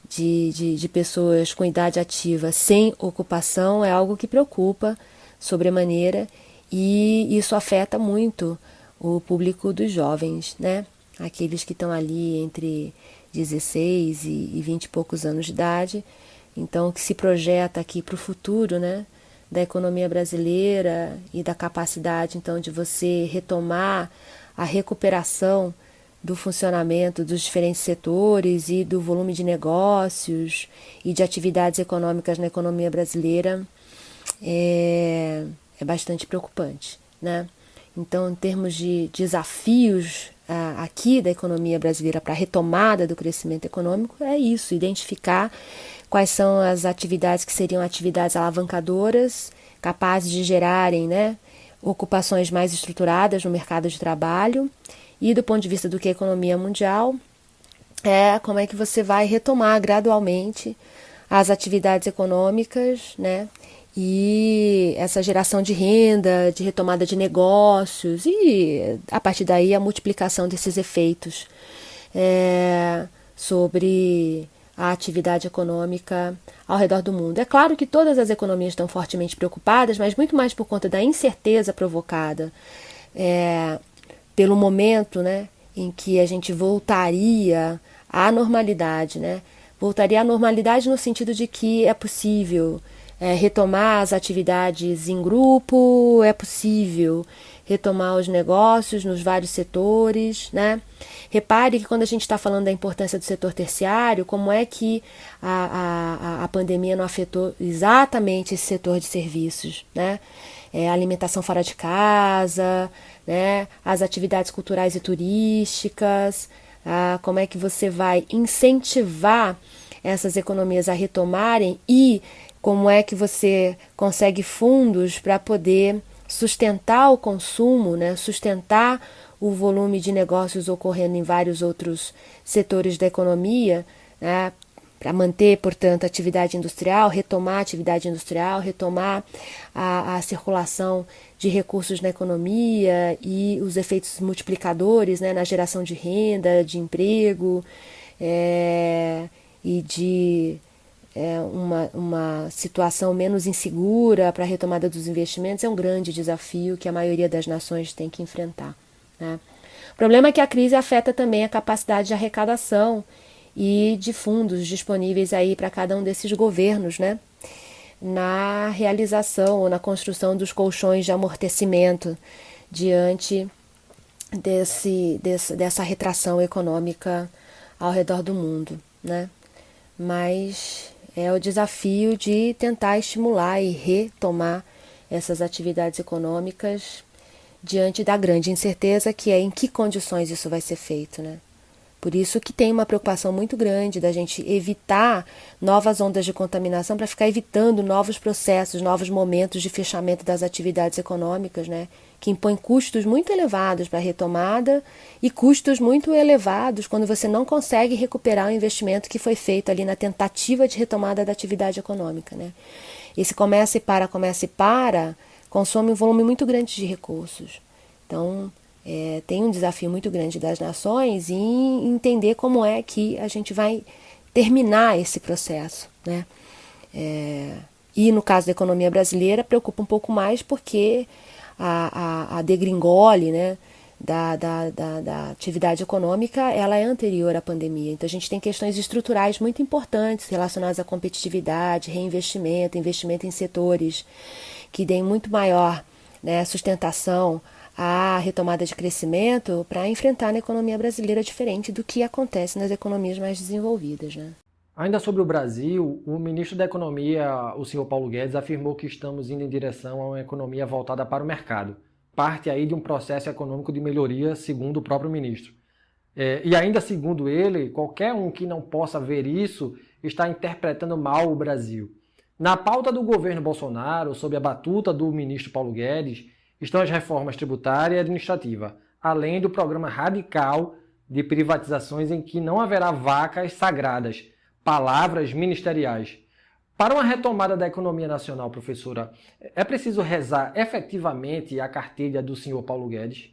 de pessoas com idade ativa sem ocupação é algo que preocupa sobremaneira, e isso afeta muito o público dos jovens, né? Aqueles que estão ali entre 16 e 20 e poucos anos de idade. Então, o que se projeta aqui para o futuro, né, da economia brasileira e da capacidade, então, de você retomar a recuperação do funcionamento dos diferentes setores e do volume de negócios e de atividades econômicas na economia brasileira é bastante preocupante, né? Então, em termos de desafios aqui da economia brasileira para a retomada do crescimento econômico, é isso, identificar quais são as atividades que seriam atividades alavancadoras, capazes de gerarem, né, ocupações mais estruturadas no mercado de trabalho, e do ponto de vista do que é a economia mundial, como é que você vai retomar gradualmente as atividades econômicas, né, e essa geração de renda, de retomada de negócios, e a partir daí a multiplicação desses efeitos sobre a atividade econômica ao redor do mundo. É claro que todas as economias estão fortemente preocupadas, mas muito mais por conta da incerteza provocada pelo momento, né, em que a gente voltaria à normalidade, né? Voltaria à normalidade no sentido de que é possível retomar as atividades em grupo, é possível retomar os negócios nos vários setores, né? Repare que quando a gente está falando da importância do setor terciário, como é que a pandemia não afetou exatamente esse setor de serviços, né? Alimentação fora de casa, né? As atividades culturais e turísticas, como é que você vai incentivar essas economias a retomarem e como é que você consegue fundos para poder sustentar o consumo, né? Sustentar o volume de negócios ocorrendo em vários outros setores da economia, né? Para manter, portanto, a atividade industrial, retomar a atividade industrial, retomar a circulação de recursos na economia e os efeitos multiplicadores, né? Na geração de renda, de emprego e de uma situação menos insegura para a retomada dos investimentos é um grande desafio que a maioria das nações tem que enfrentar, né? O problema é que a crise afeta também a capacidade de arrecadação e de fundos disponíveis aí para cada um desses governos, né? Na realização ou na construção dos colchões de amortecimento diante dessa retração econômica ao redor do mundo, né? Mas é o desafio de tentar estimular e retomar essas atividades econômicas diante da grande incerteza que é em que condições isso vai ser feito, né? Por isso que tem uma preocupação muito grande da gente evitar novas ondas de contaminação para ficar evitando novos processos, novos momentos de fechamento das atividades econômicas, né? Que impõem custos muito elevados para a retomada e custos muito elevados quando você não consegue recuperar o investimento que foi feito ali na tentativa de retomada da atividade econômica, né? Esse começa e para consome um volume muito grande de recursos. Então, tem um desafio muito grande das nações em entender como é que a gente vai terminar esse processo, né? E no caso da economia brasileira preocupa um pouco mais porque a degringole, né, da atividade econômica ela é anterior à pandemia. Então a gente tem questões estruturais muito importantes relacionadas à competitividade, reinvestimento, investimento em setores que deem muito maior, né, sustentação à retomada de crescimento para enfrentar na economia brasileira diferente do que acontece nas economias mais desenvolvidas, né? Ainda sobre o Brasil, o ministro da Economia, o senhor Paulo Guedes, afirmou que estamos indo em direção a uma economia voltada para o mercado. Parte aí de um processo econômico de melhoria, segundo o próprio ministro. E ainda segundo ele, qualquer um que não possa ver isso está interpretando mal o Brasil. Na pauta do governo Bolsonaro, sob a batuta do ministro Paulo Guedes, estão as reformas tributária e administrativa, além do programa radical de privatizações em que não haverá vacas sagradas, palavras ministeriais. Para uma retomada da economia nacional, professora, é preciso rezar efetivamente a cartilha do senhor Paulo Guedes?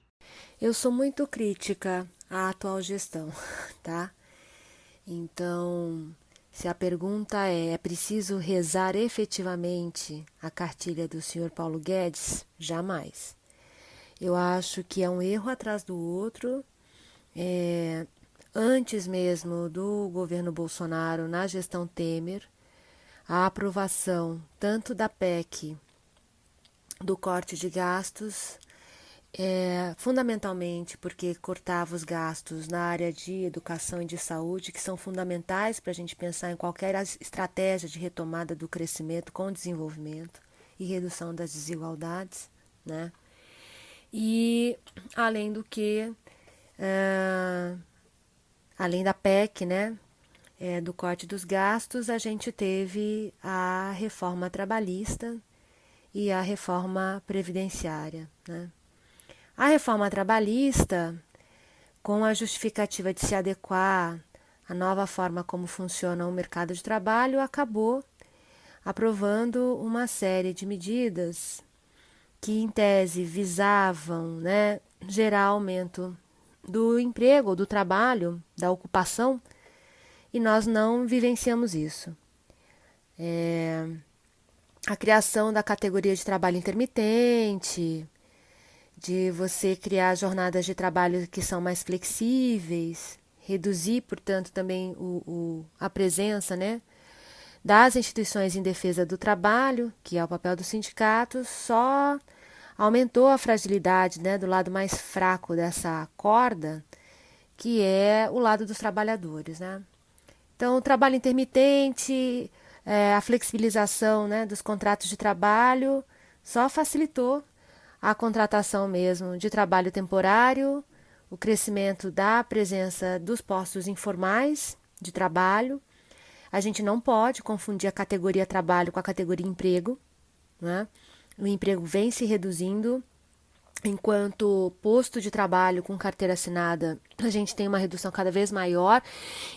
Eu sou muito crítica à atual gestão, tá? Então, se a pergunta é preciso rezar efetivamente a cartilha do senhor Paulo Guedes? Jamais. Eu acho que é um erro atrás do outro. Antes mesmo do governo Bolsonaro, na gestão Temer, a aprovação tanto da PEC do corte de gastos, fundamentalmente porque cortava os gastos na área de educação e de saúde, que são fundamentais para a gente pensar em qualquer estratégia de retomada do crescimento com desenvolvimento e redução das desigualdades, né? E, além do que, além da PEC, né, do corte dos gastos, a gente teve a reforma trabalhista e a reforma previdenciária, né? A reforma trabalhista, com a justificativa de se adequar à nova forma como funciona o mercado de trabalho, acabou aprovando uma série de medidas que, em tese, visavam, né, gerar aumento do emprego, do trabalho, da ocupação, e nós não vivenciamos isso. A criação da categoria de trabalho intermitente, de você criar jornadas de trabalho que são mais flexíveis, reduzir, portanto, também a presença, né, das instituições em defesa do trabalho, que é o papel dos sindicatos, só aumentou a fragilidade, né, do lado mais fraco dessa corda, que é o lado dos trabalhadores, né? Então, o trabalho intermitente, a flexibilização, né, dos contratos de trabalho só facilitou a contratação mesmo de trabalho temporário, o crescimento da presença dos postos informais de trabalho. A gente não pode confundir a categoria trabalho com a categoria emprego, né? O emprego vem se reduzindo, enquanto posto de trabalho com carteira assinada, a gente tem uma redução cada vez maior,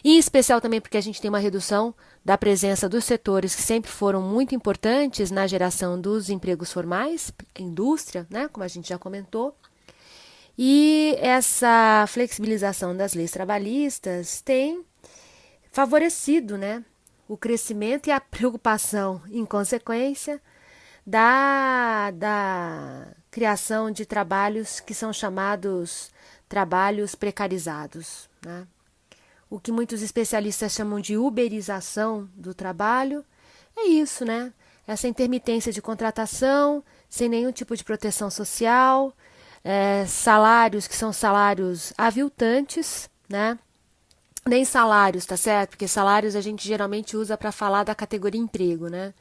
e em especial também porque a gente tem uma redução da presença dos setores que sempre foram muito importantes na geração dos empregos formais, indústria, né, como a gente já comentou. E essa flexibilização das leis trabalhistas tem favorecido, né, o crescimento e a preocupação, em consequência, da criação de trabalhos que são chamados trabalhos precarizados, né? O que muitos especialistas chamam de uberização do trabalho é isso, né? Essa intermitência de contratação, sem nenhum tipo de proteção social, salários que são salários aviltantes, né? Nem salários, tá certo? Porque salários a gente geralmente usa para falar da categoria emprego, né?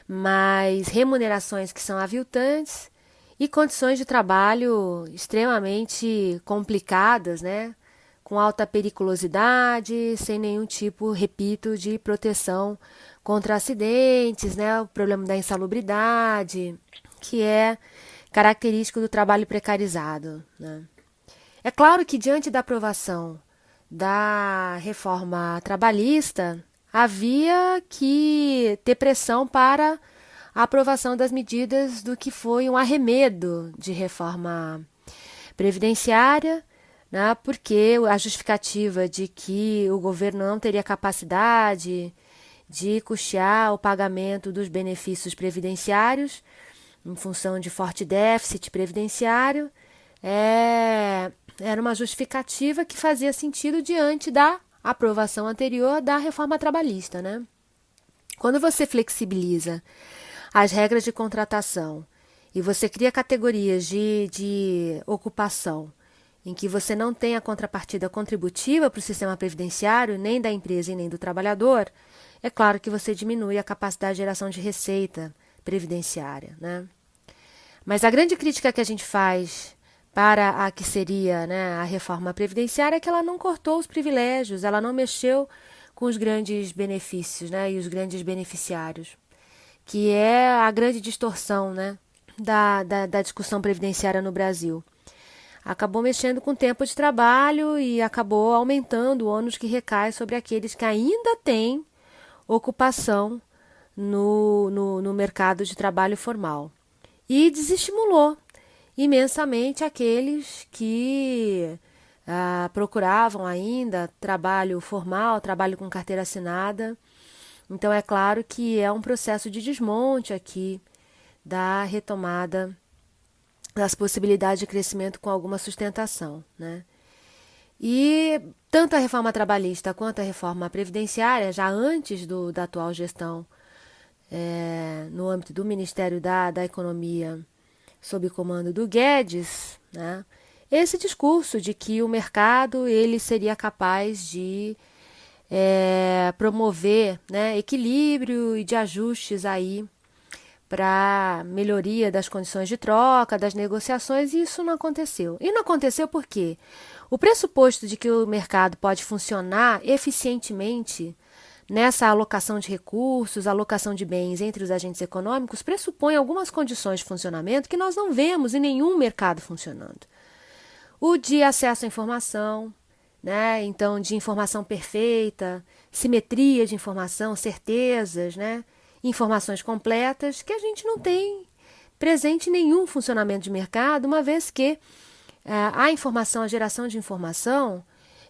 Mas remunerações que são aviltantes e condições de trabalho extremamente complicadas, né? Com alta periculosidade, sem nenhum tipo, repito, de proteção contra acidentes, né? O problema da insalubridade, que é característico do trabalho precarizado, né? É claro que diante da aprovação da reforma trabalhista, havia que ter pressão para a aprovação das medidas do que foi um arremedo de reforma previdenciária, né, porque a justificativa de que o governo não teria capacidade de custear o pagamento dos benefícios previdenciários em função de forte déficit previdenciário era uma justificativa que fazia sentido diante da aprovação anterior da reforma trabalhista, né? Quando você flexibiliza as regras de contratação e você cria categorias de ocupação em que você não tem a contrapartida contributiva para o sistema previdenciário, nem da empresa e nem do trabalhador, é claro que você diminui a capacidade de geração de receita previdenciária, né? Mas a grande crítica que a gente faz para a que seria, né, a reforma previdenciária é que ela não cortou os privilégios, ela não mexeu com os grandes benefícios, né, e os grandes beneficiários, que é a grande distorção, né, da discussão previdenciária no Brasil. Acabou mexendo com o tempo de trabalho e acabou aumentando o ônus que recai sobre aqueles que ainda têm ocupação no mercado de trabalho formal. E desestimulou imensamente aqueles que procuravam ainda trabalho formal, trabalho com carteira assinada. Então, é claro que é um processo de desmonte aqui da retomada das possibilidades de crescimento com alguma sustentação, né? E tanto a reforma trabalhista quanto a reforma previdenciária, já antes da atual gestão, no âmbito do Ministério da Economia, sob o comando do Guedes, né, esse discurso de que o mercado ele seria capaz de promover, né, equilíbrio e de ajustes aí para melhoria das condições de troca, das negociações, e isso não aconteceu. E não aconteceu por quê? O pressuposto de que o mercado pode funcionar eficientemente nessa alocação de recursos, alocação de bens entre os agentes econômicos, pressupõe algumas condições de funcionamento que nós não vemos em nenhum mercado funcionando. O de acesso à informação, né? Então, de informação perfeita, simetria de informação, certezas, né? Informações completas, que a gente não tem presente em nenhum funcionamento de mercado, uma vez que a informação, a geração de informação,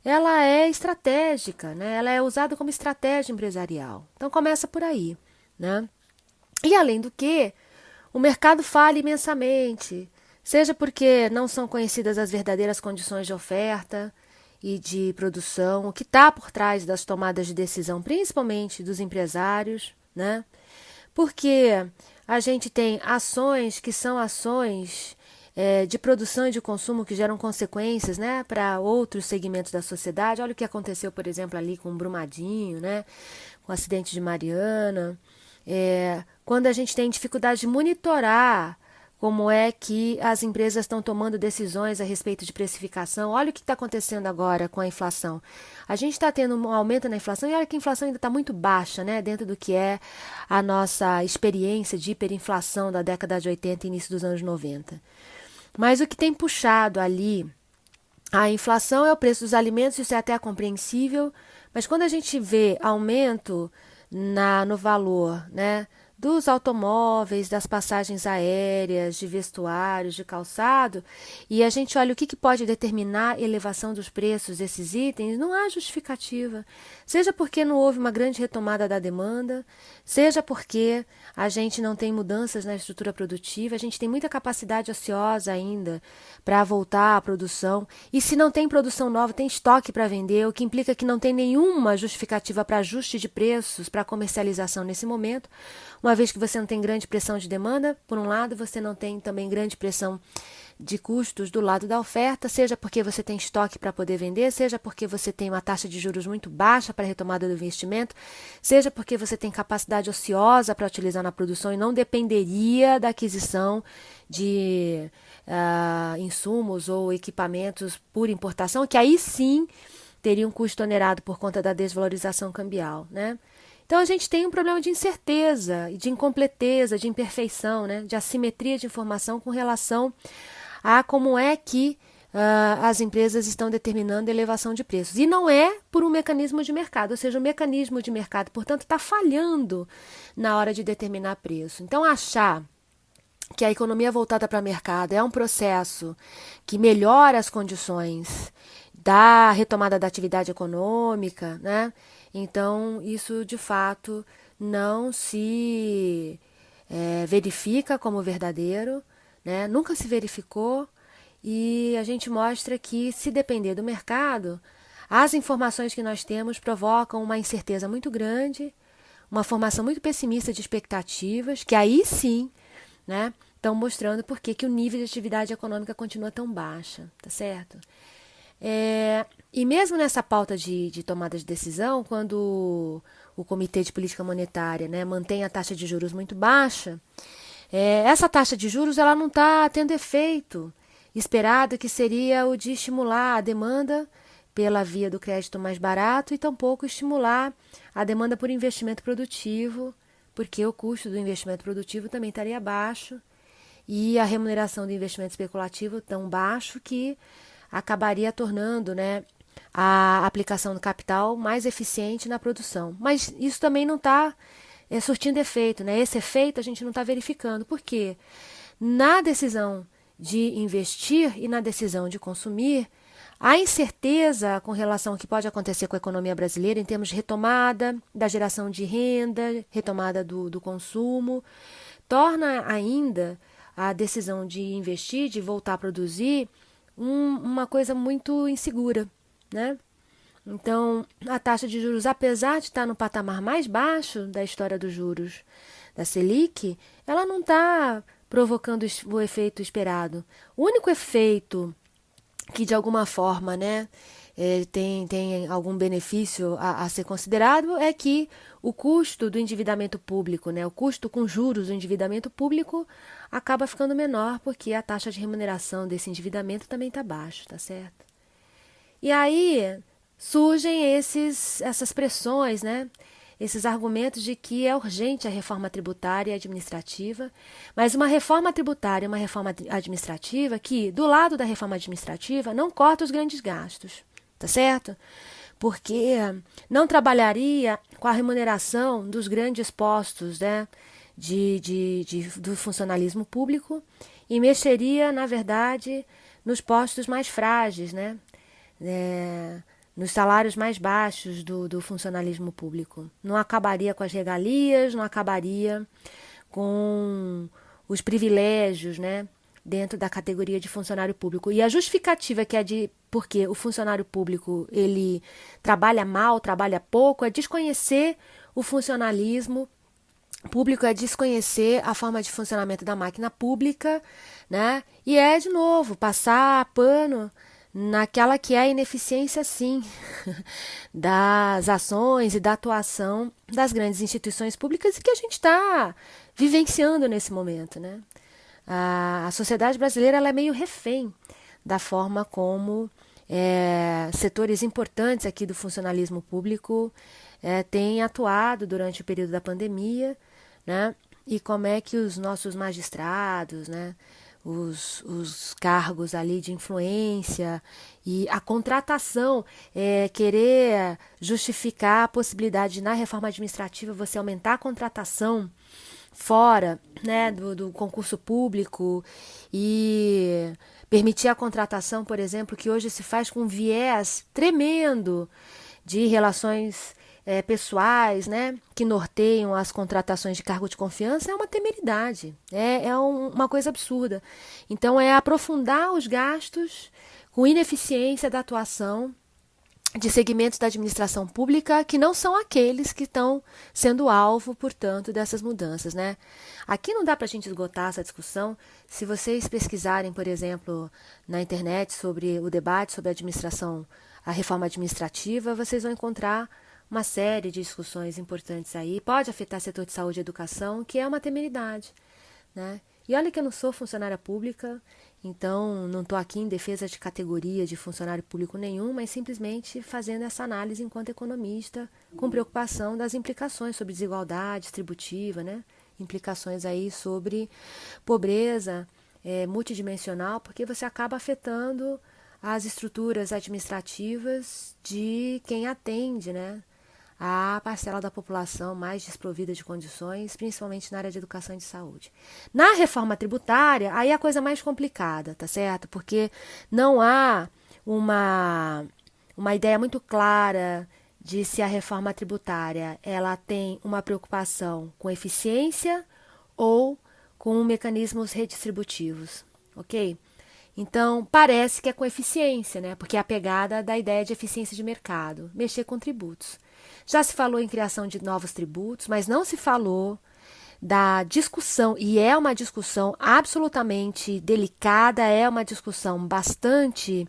ela é estratégica, né? Ela é usada como estratégia empresarial. Então, começa por aí, né? E, além do que, o mercado falha imensamente, seja porque não são conhecidas as verdadeiras condições de oferta e de produção, o que está por trás das tomadas de decisão, principalmente dos empresários, né? Porque a gente tem ações que são ações de produção e de consumo que geram consequências, né, para outros segmentos da sociedade. Olha o que aconteceu, por exemplo, ali com o Brumadinho, né, com o acidente de Mariana. Quando a gente tem dificuldade de monitorar como é que as empresas estão tomando decisões a respeito de precificação. Olha o que está acontecendo agora com a inflação. A gente está tendo um aumento na inflação e olha que a inflação ainda está muito baixa, né, dentro do que é a nossa experiência de hiperinflação da década de 80 e início dos anos 90. Mas o que tem puxado ali a inflação é o preço dos alimentos, isso é até compreensível, mas quando a gente vê aumento no valor, né, dos automóveis, das passagens aéreas, de vestuários, de calçado, e a gente olha o que pode determinar a elevação dos preços desses itens, não há justificativa. Seja porque não houve uma grande retomada da demanda, seja porque a gente não tem mudanças na estrutura produtiva, a gente tem muita capacidade ociosa ainda para voltar à produção, e se não tem produção nova, tem estoque para vender, o que implica que não tem nenhuma justificativa para ajuste de preços, para comercialização nesse momento. Uma vez que você não tem grande pressão de demanda, por um lado, você não tem também grande pressão de custos do lado da oferta, seja porque você tem estoque para poder vender, seja porque você tem uma taxa de juros muito baixa para a retomada do investimento, seja porque você tem capacidade ociosa para utilizar na produção e não dependeria da aquisição de insumos ou equipamentos por importação, que aí sim teria um custo onerado por conta da desvalorização cambial, né? Então, a gente tem um problema de incerteza, de incompleteza, de imperfeição, né? De assimetria de informação com relação a como é que as empresas estão determinando a elevação de preços. E não é por um mecanismo de mercado, ou seja, o mecanismo de mercado, portanto, está falhando na hora de determinar preço. Então, achar que a economia voltada para o mercado é um processo que melhora as condições da retomada da atividade econômica, né? Então, isso de fato não se verifica como verdadeiro, né? Nunca se verificou, e a gente mostra que, se depender do mercado, as informações que nós temos provocam uma incerteza muito grande, uma formação muito pessimista de expectativas, que aí sim, né, estão mostrando por que o nível de atividade econômica continua tão baixa, tá certo? E mesmo nessa pauta de tomada de decisão, quando o Comitê de Política Monetária, né, mantém a taxa de juros muito baixa, essa taxa de juros ela não está tendo efeito esperado, que seria o de estimular a demanda pela via do crédito mais barato e tampouco estimular a demanda por investimento produtivo, porque o custo do investimento produtivo também estaria baixo e a remuneração do investimento especulativo tão baixo que acabaria tornando, né, a aplicação do capital mais eficiente na produção. Mas isso também não está surtindo efeito, né? Esse efeito a gente não está verificando. Por quê? Na decisão de investir e na decisão de consumir, a incerteza com relação ao que pode acontecer com a economia brasileira em termos de retomada da geração de renda, retomada do consumo, torna ainda a decisão de investir, de voltar a produzir, uma coisa muito insegura, né? Então, a taxa de juros, apesar de estar no patamar mais baixo da história dos juros da Selic, ela não está provocando o efeito esperado. O único efeito que, de alguma forma, né, tem algum benefício a ser considerado é que o custo do endividamento público, né, o custo com juros do endividamento público acaba ficando menor, porque a taxa de remuneração desse endividamento também está baixa, tá certo? E aí surgem essas pressões, né? Esses argumentos de que é urgente a reforma tributária e administrativa, mas uma reforma tributária, uma reforma administrativa que, do lado da reforma administrativa, não corta os grandes gastos, tá certo? Porque não trabalharia com a remuneração dos grandes postos, né, do funcionalismo público e mexeria, na verdade, nos postos mais frágeis, né? Nos salários mais baixos do funcionalismo público. Não acabaria com as regalias, não acabaria com os privilégios, né, dentro da categoria de funcionário público. E a justificativa que é de porque o funcionário público ele trabalha mal, trabalha pouco, é desconhecer o funcionalismo público, é desconhecer a forma de funcionamento da máquina pública, né? E é, de novo, passar pano naquela que é a ineficiência, sim, das ações e da atuação das grandes instituições públicas e que a gente está vivenciando nesse momento, né? A sociedade brasileira ela é meio refém da forma como setores importantes aqui do funcionalismo público têm atuado durante o período da pandemia, né? E como é que os nossos magistrados, né? Os cargos ali de influência e a contratação, querer justificar a possibilidade de, na reforma administrativa, você aumentar a contratação fora, né, do concurso público e permitir a contratação, por exemplo, que hoje se faz com um viés tremendo de relações pessoais, né, que norteiam as contratações de cargo de confiança, é uma temeridade, uma coisa absurda. Então, é aprofundar os gastos com ineficiência da atuação de segmentos da administração pública que não são aqueles que estão sendo alvo, portanto, dessas mudanças, né? Aqui não dá para a gente esgotar essa discussão. Se vocês pesquisarem, por exemplo, na internet sobre o debate sobre a reforma administrativa, vocês vão encontrar uma série de discussões importantes aí. Pode afetar setor de saúde e educação, que é uma temeridade, né? E olha que eu não sou funcionária pública, então não estou aqui em defesa de categoria de funcionário público nenhum, mas simplesmente fazendo essa análise enquanto economista, com preocupação das implicações sobre desigualdade distributiva, né? Implicações aí sobre pobreza multidimensional, porque você acaba afetando as estruturas administrativas de quem atende, né? A parcela da população mais desprovida de condições, principalmente na área de educação e de saúde. Na reforma tributária, aí é a coisa mais complicada, tá certo? Porque não há uma ideia muito clara de se a reforma tributária ela tem uma preocupação com eficiência ou com mecanismos redistributivos, ok? Então, parece que é com eficiência, né? Porque é a pegada da ideia de eficiência de mercado, mexer com tributos. Já se falou em criação de novos tributos, mas não se falou da discussão, e é uma discussão absolutamente delicada, é uma discussão bastante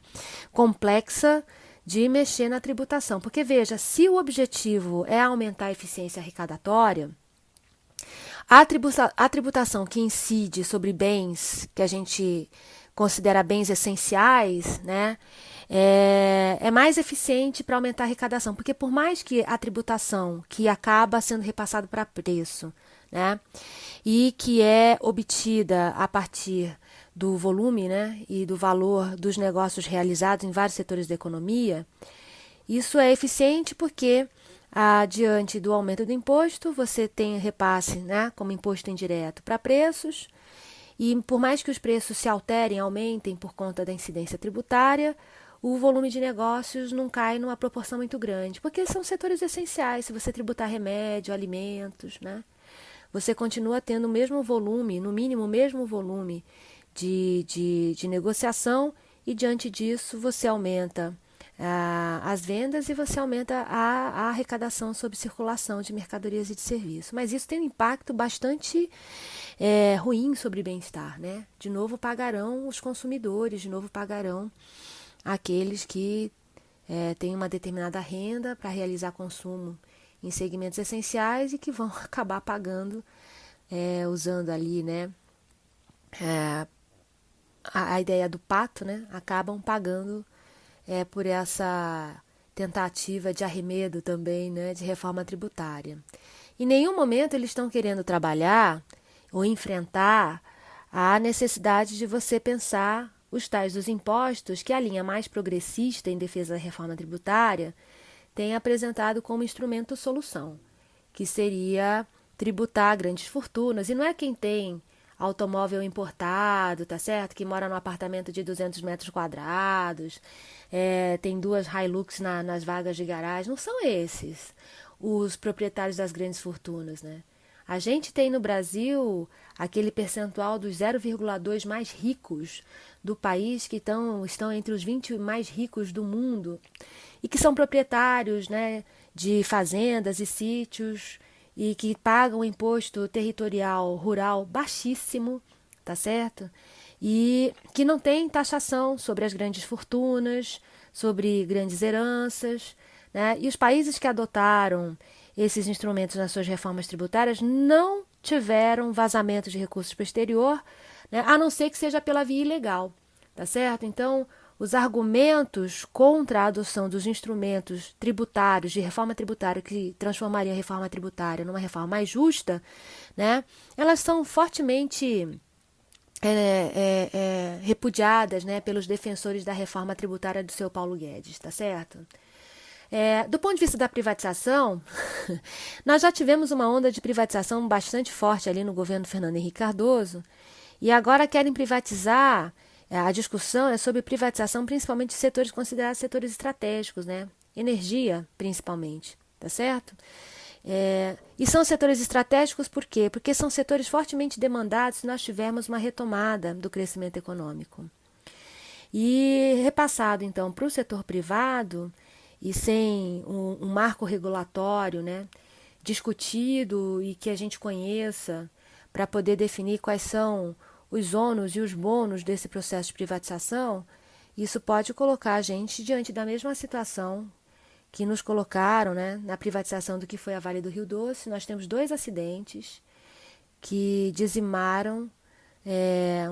complexa de mexer na tributação. Porque, veja, se o objetivo é aumentar a eficiência arrecadatória, a tributação que incide sobre bens que a gente considera bens essenciais, né, é mais eficiente para aumentar a arrecadação, porque por mais que a tributação que acaba sendo repassado para preço, né, e que é obtida a partir do volume, né, e do valor dos negócios realizados em vários setores da economia, isso é eficiente porque diante do aumento do imposto, você tem repasse, né, como imposto indireto para preços, e por mais que os preços se alterem, aumentem por conta da incidência tributária, o volume de negócios não cai numa proporção muito grande, porque são setores essenciais. Se você tributar remédio, alimentos, né, você continua tendo o mesmo volume, no mínimo o mesmo volume de negociação, e diante disso você aumenta as vendas e você aumenta a arrecadação sobre circulação de mercadorias e de serviços. Mas isso tem um impacto bastante ruim sobre o bem-estar, né? De novo pagarão os consumidores, de novo pagarão aqueles que têm uma determinada renda para realizar consumo em segmentos essenciais e que vão acabar pagando, usando ali, né, a ideia do pato, né, acabam pagando por essa tentativa de arremedo também, né, de reforma tributária. Em nenhum momento eles estão querendo trabalhar ou enfrentar a necessidade de você pensar os tais dos impostos que a linha mais progressista em defesa da reforma tributária tem apresentado como instrumento solução, que seria tributar grandes fortunas. E não é quem tem automóvel importado, tá certo? Que mora num apartamento de 200 metros quadrados, tem 2 Hilux nas vagas de garagem. Não são esses os proprietários das grandes fortunas, né? A gente tem no Brasil aquele percentual dos 0,2 mais ricos do país, que estão entre os 20 mais ricos do mundo, e que são proprietários, né, de fazendas e sítios, e que pagam imposto territorial rural baixíssimo, tá certo? E que não tem taxação sobre as grandes fortunas, sobre grandes heranças, né? E os países que adotaram esses instrumentos nas suas reformas tributárias não tiveram vazamento de recursos para o exterior, né? A não ser que seja pela via ilegal, tá certo? Então, os argumentos contra a adoção dos instrumentos tributários, de reforma tributária, que transformaria a reforma tributária numa reforma mais justa, né? Elas são fortemente repudiadas, né, pelos defensores da reforma tributária do seu Paulo Guedes, tá certo? Do ponto de vista da privatização, nós já tivemos uma onda de privatização bastante forte ali no governo Fernando Henrique Cardoso, e agora querem privatizar. A discussão é sobre privatização, principalmente de setores considerados setores estratégicos, né? Energia, principalmente, tá certo? E são setores estratégicos por quê? Porque são setores fortemente demandados se nós tivermos uma retomada do crescimento econômico. E repassado, então, para o setor privado, e sem um marco regulatório, né, discutido e que a gente conheça, para poder definir quais são os ônus e os bônus desse processo de privatização, isso pode colocar a gente diante da mesma situação que nos colocaram, né, na privatização do que foi a Vale do Rio Doce. Nós temos 2 acidentes que dizimaram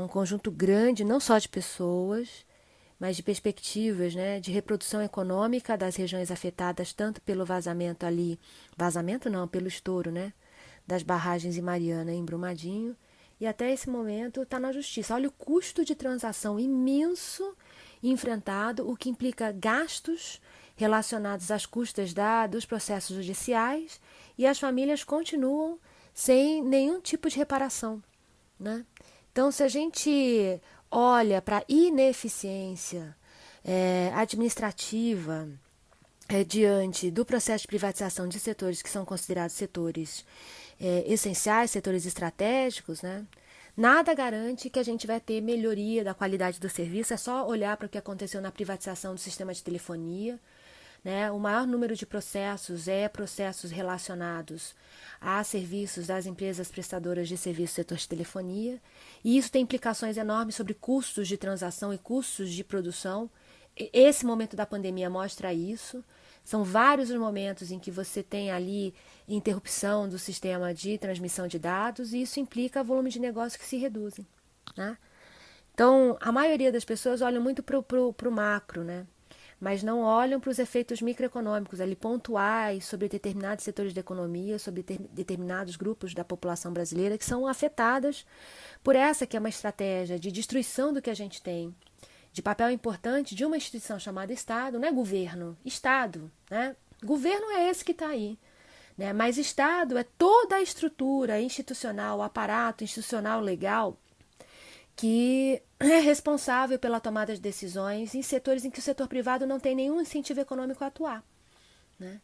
um conjunto grande, não só de pessoas, mas de perspectivas, né, de reprodução econômica das regiões afetadas, tanto pelo vazamento não, pelo estouro, né, das barragens em Mariana e em Brumadinho, e até esse momento está na justiça. Olha o custo de transação imenso enfrentado, o que implica gastos relacionados às custas dos processos judiciais, e as famílias continuam sem nenhum tipo de reparação, né? Então, se a gente olha para a ineficiência administrativa diante do processo de privatização de setores que são considerados setores essenciais, setores estratégicos, né? Nada garante que a gente vai ter melhoria da qualidade do serviço. É só olhar para o que aconteceu na privatização do sistema de telefonia, né? O maior número de processos processos relacionados a serviços das empresas prestadoras de serviço do setor de telefonia, e isso tem implicações enormes sobre custos de transação e custos de produção. Esse momento da pandemia mostra isso. São vários os momentos em que você tem ali interrupção do sistema de transmissão de dados, e isso implica volume de negócio que se reduzem, né? Então, a maioria das pessoas olham muito para o macro, né? Mas não olham para os efeitos microeconômicos, ali pontuais, sobre determinados setores da economia, sobre determinados grupos da população brasileira que são afetadas por essa que é uma estratégia de destruição do que a gente tem, de papel importante de uma instituição chamada Estado. Não é governo, Estado, né? Governo é esse que está aí, né? Mas Estado é toda a estrutura institucional, o aparato institucional legal que é responsável pela tomada de decisões em setores em que o setor privado não tem nenhum incentivo econômico a atuar, né?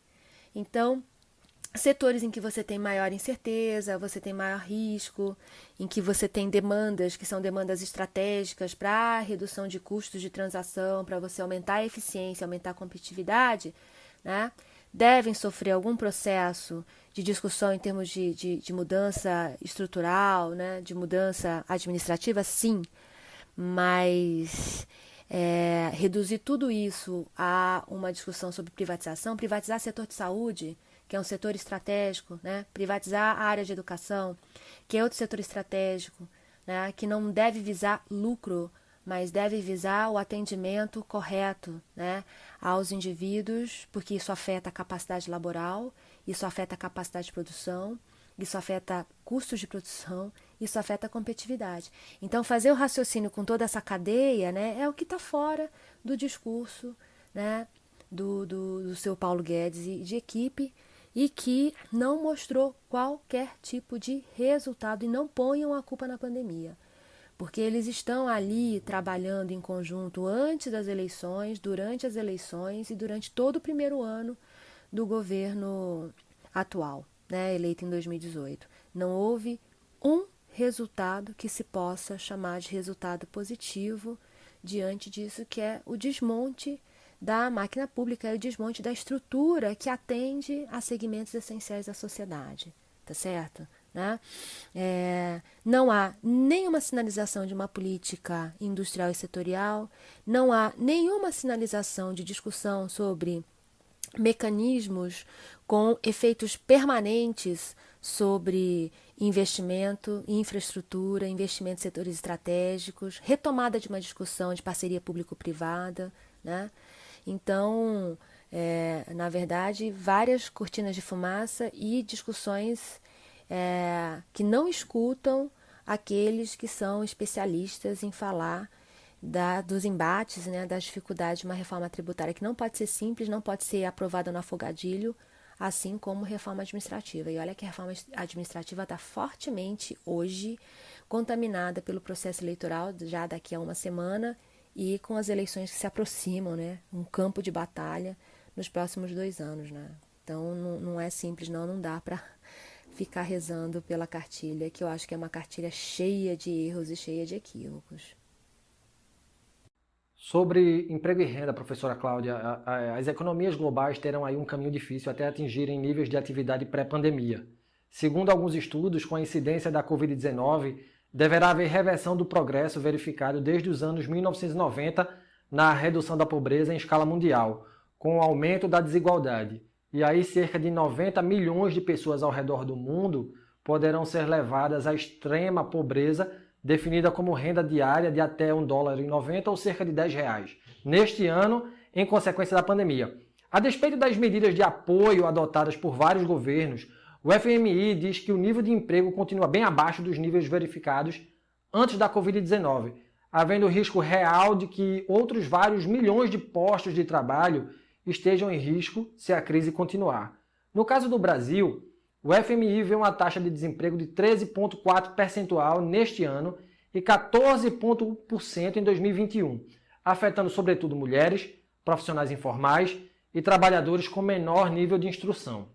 Então, setores em que você tem maior incerteza, você tem maior risco, em que você tem demandas que são demandas estratégicas para redução de custos de transação, para você aumentar a eficiência, aumentar a competitividade, né? Devem sofrer algum processo de discussão em termos de mudança estrutural, né? De mudança administrativa, sim, mas reduzir tudo isso a uma discussão sobre privatização, privatizar setor de saúde, que é um setor estratégico, né? Privatizar a área de educação, que é outro setor estratégico, né? Que não deve visar lucro, mas deve visar o atendimento correto, né, aos indivíduos, porque isso afeta a capacidade laboral, isso afeta a capacidade de produção, isso afeta custos de produção, isso afeta a competitividade. Então, fazer o raciocínio com toda essa cadeia, né, é o que está fora do discurso, né, do seu Paulo Guedes e de equipe, e que não mostrou qualquer tipo de resultado, e não ponham a culpa na pandemia, porque eles estão ali trabalhando em conjunto antes das eleições, durante as eleições e durante todo o primeiro ano do governo atual, né, eleito em 2018. Não houve um resultado que se possa chamar de resultado positivo diante disso, que é o desmonte da máquina pública, o desmonte da estrutura que atende a segmentos essenciais da sociedade, tá certo? Né? Não há nenhuma sinalização de uma política industrial e setorial, não há nenhuma sinalização de discussão sobre mecanismos com efeitos permanentes sobre investimento, infraestrutura, investimento em setores estratégicos, retomada de uma discussão de parceria público-privada, né? Então, na verdade, várias cortinas de fumaça e discussões que não escutam aqueles que são especialistas em falar dos embates, né, das dificuldades de uma reforma tributária que não pode ser simples, não pode ser aprovada no afogadilho, assim como reforma administrativa. E olha que a reforma administrativa está fortemente hoje contaminada pelo processo eleitoral já daqui a uma semana e com as eleições que se aproximam, né, um campo de batalha nos próximos 2 anos. Né? Então não é simples, não dá para ficar rezando pela cartilha, que eu acho que é uma cartilha cheia de erros e cheia de equívocos. Sobre emprego e renda, professora Cláudia, as economias globais terão aí um caminho difícil até atingirem níveis de atividade pré-pandemia. Segundo alguns estudos, com a incidência da Covid-19, deverá haver reversão do progresso verificado desde os anos 1990 na redução da pobreza em escala mundial, com o aumento da desigualdade. E aí cerca de 90 milhões de pessoas ao redor do mundo poderão ser levadas à extrema pobreza, definida como renda diária de até $1,90 ou cerca de R$10, neste ano, em consequência da pandemia. A despeito das medidas de apoio adotadas por vários governos, o FMI diz que o nível de emprego continua bem abaixo dos níveis verificados antes da Covid-19, havendo risco real de que outros vários milhões de postos de trabalho estejam em risco se a crise continuar. No caso do Brasil, o FMI vê uma taxa de desemprego de 13,4% neste ano e 14,1% em 2021, afetando sobretudo mulheres, profissionais informais e trabalhadores com menor nível de instrução.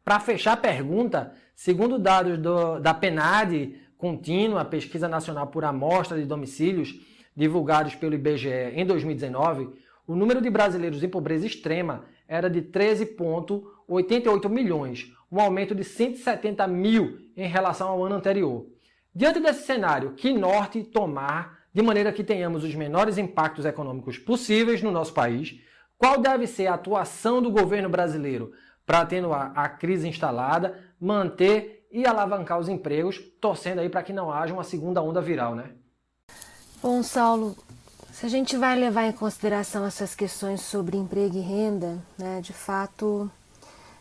Para fechar a pergunta, segundo dados da PNAD contínua, Pesquisa Nacional por Amostra de Domicílios, divulgados pelo IBGE em 2019, o número de brasileiros em pobreza extrema era de 13,88 milhões, um aumento de 170 mil em relação ao ano anterior. Diante desse cenário, que norte tomar de maneira que tenhamos os menores impactos econômicos possíveis no nosso país? Qual deve ser a atuação do governo brasileiro para atenuar a crise instalada, manter e alavancar os empregos, torcendo aí para que não haja uma segunda onda viral, né? Bom, Saulo, se a gente vai levar em consideração essas questões sobre emprego e renda, né, de fato,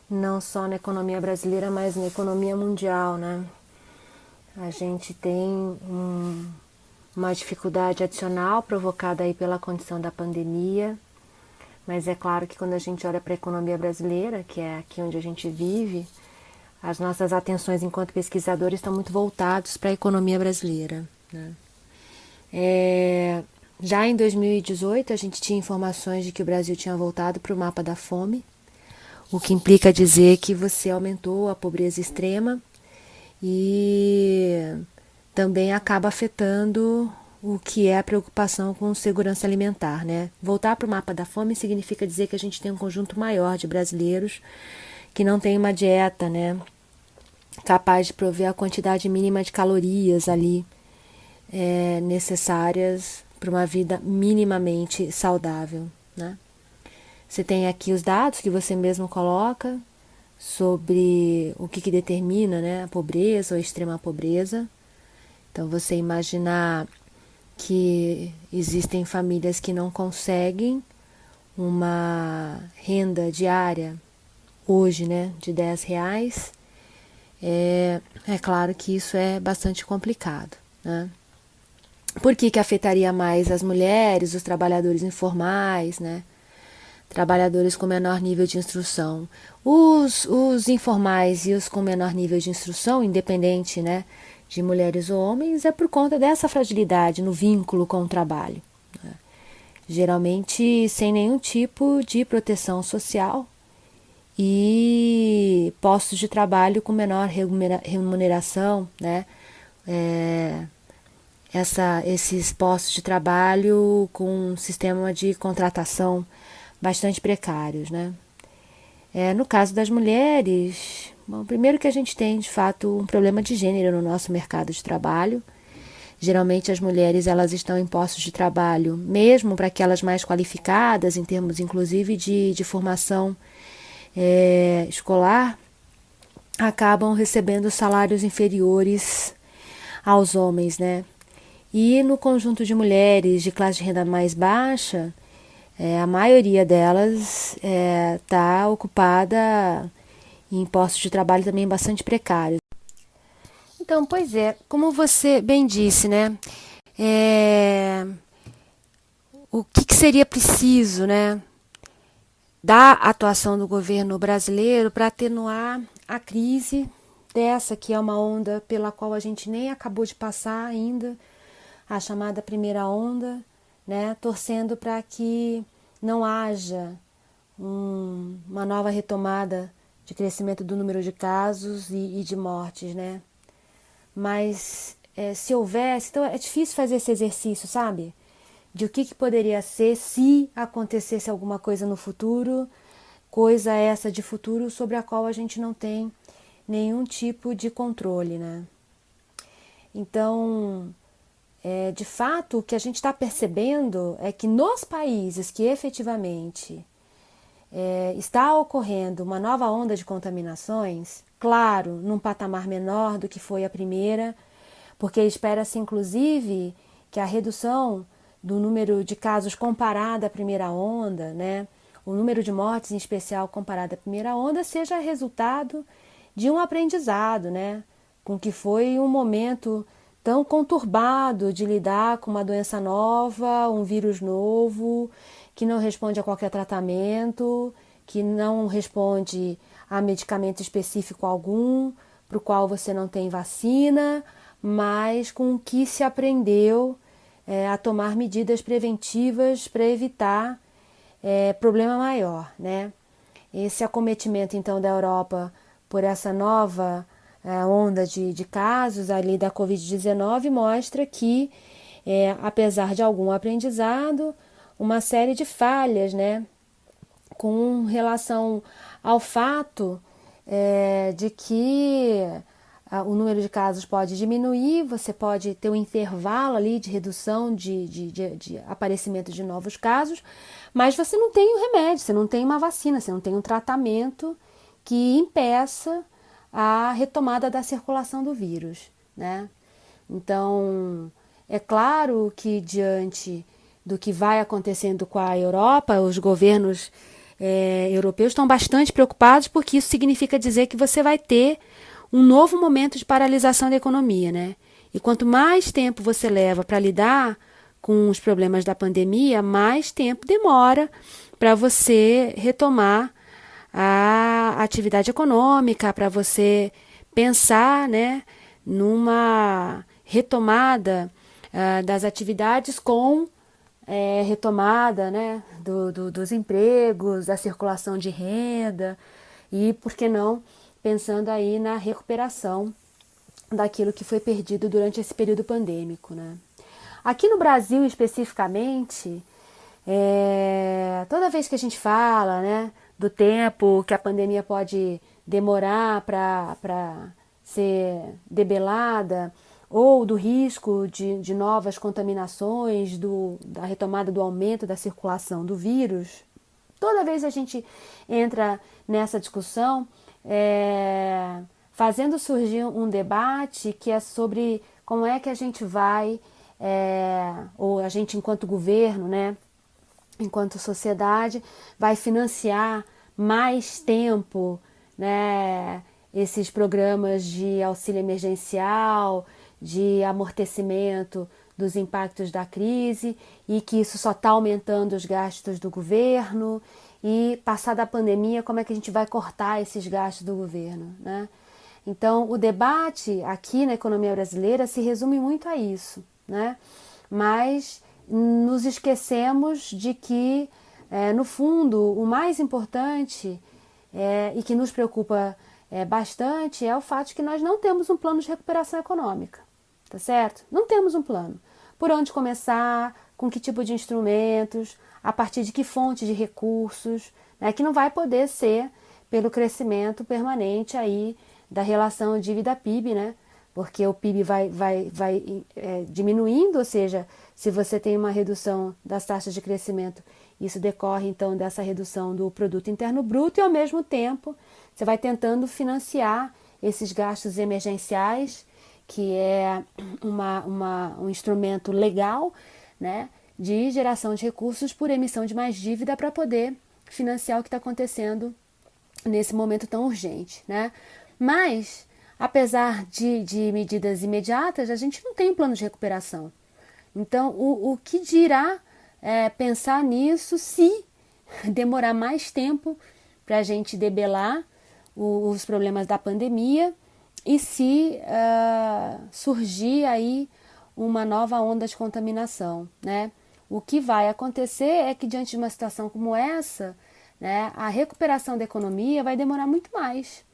não só na economia brasileira, mas na economia mundial, né, a gente tem uma dificuldade adicional provocada aí pela condição da pandemia, mas é claro que quando a gente olha para a economia brasileira, que é aqui onde a gente vive, as nossas atenções enquanto pesquisadores estão muito voltadas para a economia brasileira, né. Já em 2018, a gente tinha informações de que o Brasil tinha voltado para o mapa da fome, o que implica dizer que você aumentou a pobreza extrema e também acaba afetando o que é a preocupação com segurança alimentar, né? Voltar para o mapa da fome significa dizer que a gente tem um conjunto maior de brasileiros que não tem uma dieta, né, capaz de prover a quantidade mínima de calorias ali necessárias para uma vida minimamente saudável, né? Você tem aqui os dados que você mesmo coloca sobre o que determina, né, a pobreza ou a extrema pobreza. Então, você imaginar que existem famílias que não conseguem uma renda diária hoje, né, de R$10, é claro que isso é bastante complicado, né? Por que afetaria mais as mulheres, os trabalhadores informais, né? Trabalhadores com menor nível de instrução. Os informais e os com menor nível de instrução, independente, né, de mulheres ou homens, é por conta dessa fragilidade no vínculo com o trabalho, né? Geralmente sem nenhum tipo de proteção social e postos de trabalho com menor remuneração, né? Esses postos de trabalho com um sistema de contratação bastante precários, né? No caso das mulheres, bom, primeiro que a gente tem, de fato, um problema de gênero no nosso mercado de trabalho. Geralmente as mulheres elas estão em postos de trabalho, mesmo para aquelas mais qualificadas, em termos inclusive de formação escolar, acabam recebendo salários inferiores aos homens, né? E no conjunto de mulheres de classe de renda mais baixa, a maioria delas está ocupada em postos de trabalho também bastante precários. Então, pois é, como você bem disse, né? O que seria preciso, né, da atuação do governo brasileiro para atenuar a crise dessa que é uma onda pela qual a gente nem acabou de passar ainda, a chamada primeira onda, né, torcendo para que não haja uma nova retomada de crescimento do número de casos e de mortes, né? Mas se houvesse, então é difícil fazer esse exercício, sabe? De o que poderia ser se acontecesse alguma coisa no futuro, coisa essa de futuro sobre a qual a gente não tem nenhum tipo de controle, né? Então, de fato, o que a gente está percebendo é que nos países que efetivamente está ocorrendo uma nova onda de contaminações, claro, num patamar menor do que foi a primeira, porque espera-se inclusive que a redução do número de casos comparado à primeira onda, né, o número de mortes em especial comparado à primeira onda, seja resultado de um aprendizado, né, com que foi um momento tão conturbado de lidar com uma doença nova, um vírus novo, que não responde a qualquer tratamento, que não responde a medicamento específico algum, para o qual você não tem vacina, mas com o que se aprendeu a tomar medidas preventivas para evitar problema maior, né? Esse acometimento, então, da Europa por essa nova onda de casos ali da Covid-19 mostra que, apesar de algum aprendizado, uma série de falhas, né, com relação ao fato de que o número de casos pode diminuir, você pode ter um intervalo ali de redução de aparecimento de novos casos, mas você não tem um remédio, você não tem uma vacina, você não tem um tratamento que impeça a retomada da circulação do vírus, né? Então, é claro que diante do que vai acontecendo com a Europa, os governos europeus estão bastante preocupados, porque isso significa dizer que você vai ter um novo momento de paralisação da economia, né? E quanto mais tempo você leva para lidar com os problemas da pandemia, mais tempo demora para você retomar a atividade econômica, para você pensar, né, numa retomada das atividades com retomada, né, dos empregos, da circulação de renda e, por que não, pensando aí na recuperação daquilo que foi perdido durante esse período pandêmico, né? Aqui no Brasil, especificamente, toda vez que a gente fala, né, do tempo que a pandemia pode demorar para ser debelada, ou do risco de novas contaminações, da retomada do aumento da circulação do vírus, toda vez a gente entra nessa discussão, fazendo surgir um debate que é sobre como é que a gente vai, ou a gente enquanto governo, né, enquanto sociedade, vai financiar mais tempo, né, esses programas de auxílio emergencial, de amortecimento dos impactos da crise, e que isso só está aumentando os gastos do governo, e passada a pandemia, como é que a gente vai cortar esses gastos do governo, né? Então, o debate aqui na economia brasileira se resume muito a isso, né? Mas nos esquecemos de que, no fundo, o mais importante e que nos preocupa bastante é o fato de que nós não temos um plano de recuperação econômica, tá certo? Não temos um plano. Por onde começar, com que tipo de instrumentos, a partir de que fonte de recursos, né, que não vai poder ser pelo crescimento permanente aí da relação dívida-PIB, né? Porque o PIB vai diminuindo, ou seja, se você tem uma redução das taxas de crescimento, isso decorre então dessa redução do produto interno bruto e ao mesmo tempo você vai tentando financiar esses gastos emergenciais, que é um instrumento legal, né, de geração de recursos por emissão de mais dívida para poder financiar o que está acontecendo nesse momento tão urgente, né? Mas, apesar de medidas imediatas, a gente não tem um plano de recuperação. Então, o que dirá pensar nisso se demorar mais tempo para a gente debelar os problemas da pandemia e se surgir aí uma nova onda de contaminação, né? O que vai acontecer é que diante de uma situação como essa, né, a recuperação da economia vai demorar muito mais,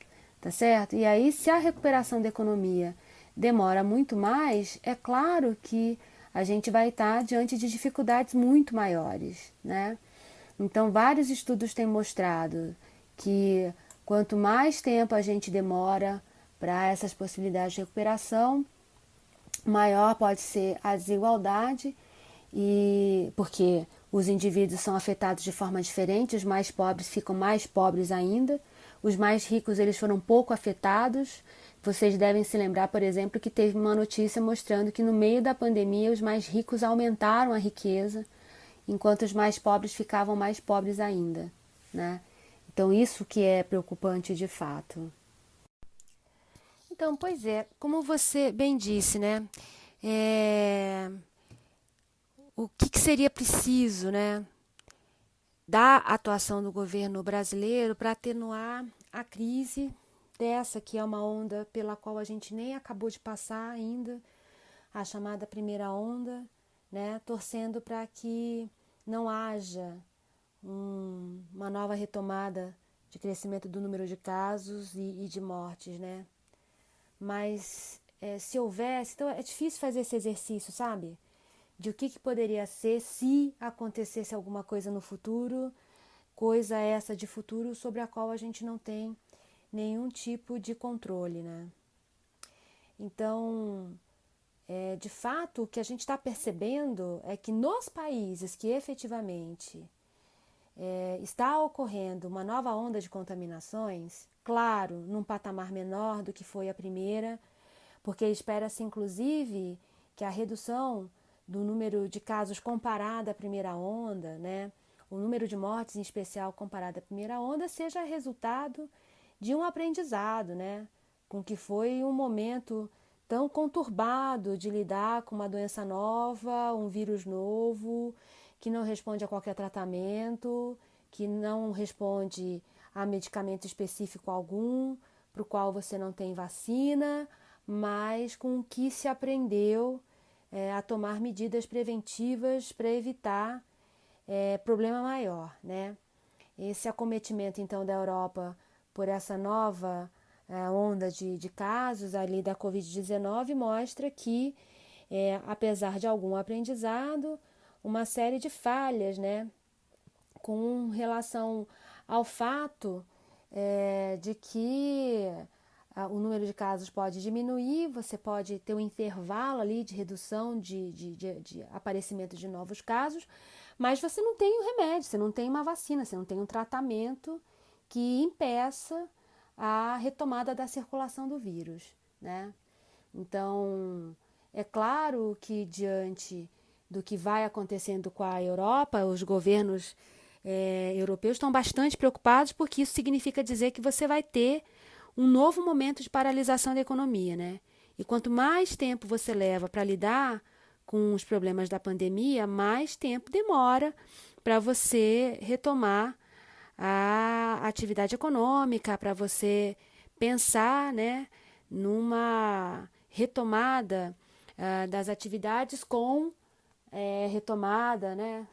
tá certo? E aí, se a recuperação da economia demora muito mais, é claro que a gente vai estar diante de dificuldades muito maiores, né? Então, vários estudos têm mostrado que quanto mais tempo a gente demora para essas possibilidades de recuperação, maior pode ser a desigualdade, e porque os indivíduos são afetados de forma diferente, os mais pobres ficam mais pobres ainda, os mais ricos eles foram pouco afetados. Vocês devem se lembrar, por exemplo, que teve uma notícia mostrando que no meio da pandemia os mais ricos aumentaram a riqueza, enquanto os mais pobres ficavam mais pobres ainda, né? Então isso que é preocupante de fato. Então, pois é, como você bem disse, né? O que seria preciso, né, da atuação do governo brasileiro para atenuar a crise dessa que é uma onda pela qual a gente nem acabou de passar ainda, a chamada primeira onda, né, torcendo para que não haja uma nova retomada de crescimento do número de casos e de mortes, né? Mas se houvesse, então é difícil fazer esse exercício, sabe? De o que poderia ser se acontecesse alguma coisa no futuro, coisa essa de futuro sobre a qual a gente não tem nenhum tipo de controle, né? Então, de fato, o que a gente está percebendo é que nos países que efetivamente está ocorrendo uma nova onda de contaminações, claro, num patamar menor do que foi a primeira, porque espera-se inclusive que a redução do número de casos comparado à primeira onda, né, o número de mortes em especial comparado à primeira onda, seja resultado de um aprendizado, né, com que foi um momento tão conturbado de lidar com uma doença nova, um vírus novo, que não responde a qualquer tratamento, que não responde a medicamento específico algum, para o qual você não tem vacina, mas com o que se aprendeu a tomar medidas preventivas para evitar problema maior, né? Esse acometimento, então, da Europa por essa nova onda de casos ali da Covid-19 mostra que, apesar de algum aprendizado, uma série de falhas, né, com relação ao fato de que o número de casos pode diminuir, você pode ter um intervalo ali de redução de aparecimento de novos casos, mas você não tem um remédio, você não tem uma vacina, você não tem um tratamento que impeça a retomada da circulação do vírus, né? Então, é claro que diante do que vai acontecendo com a Europa, os governos europeus estão bastante preocupados, porque isso significa dizer que você vai ter um novo momento de paralisação da economia, né? E quanto mais tempo você leva para lidar com os problemas da pandemia, mais tempo demora para você retomar a atividade econômica, para você pensar, né, numa retomada das atividades com retomada, né,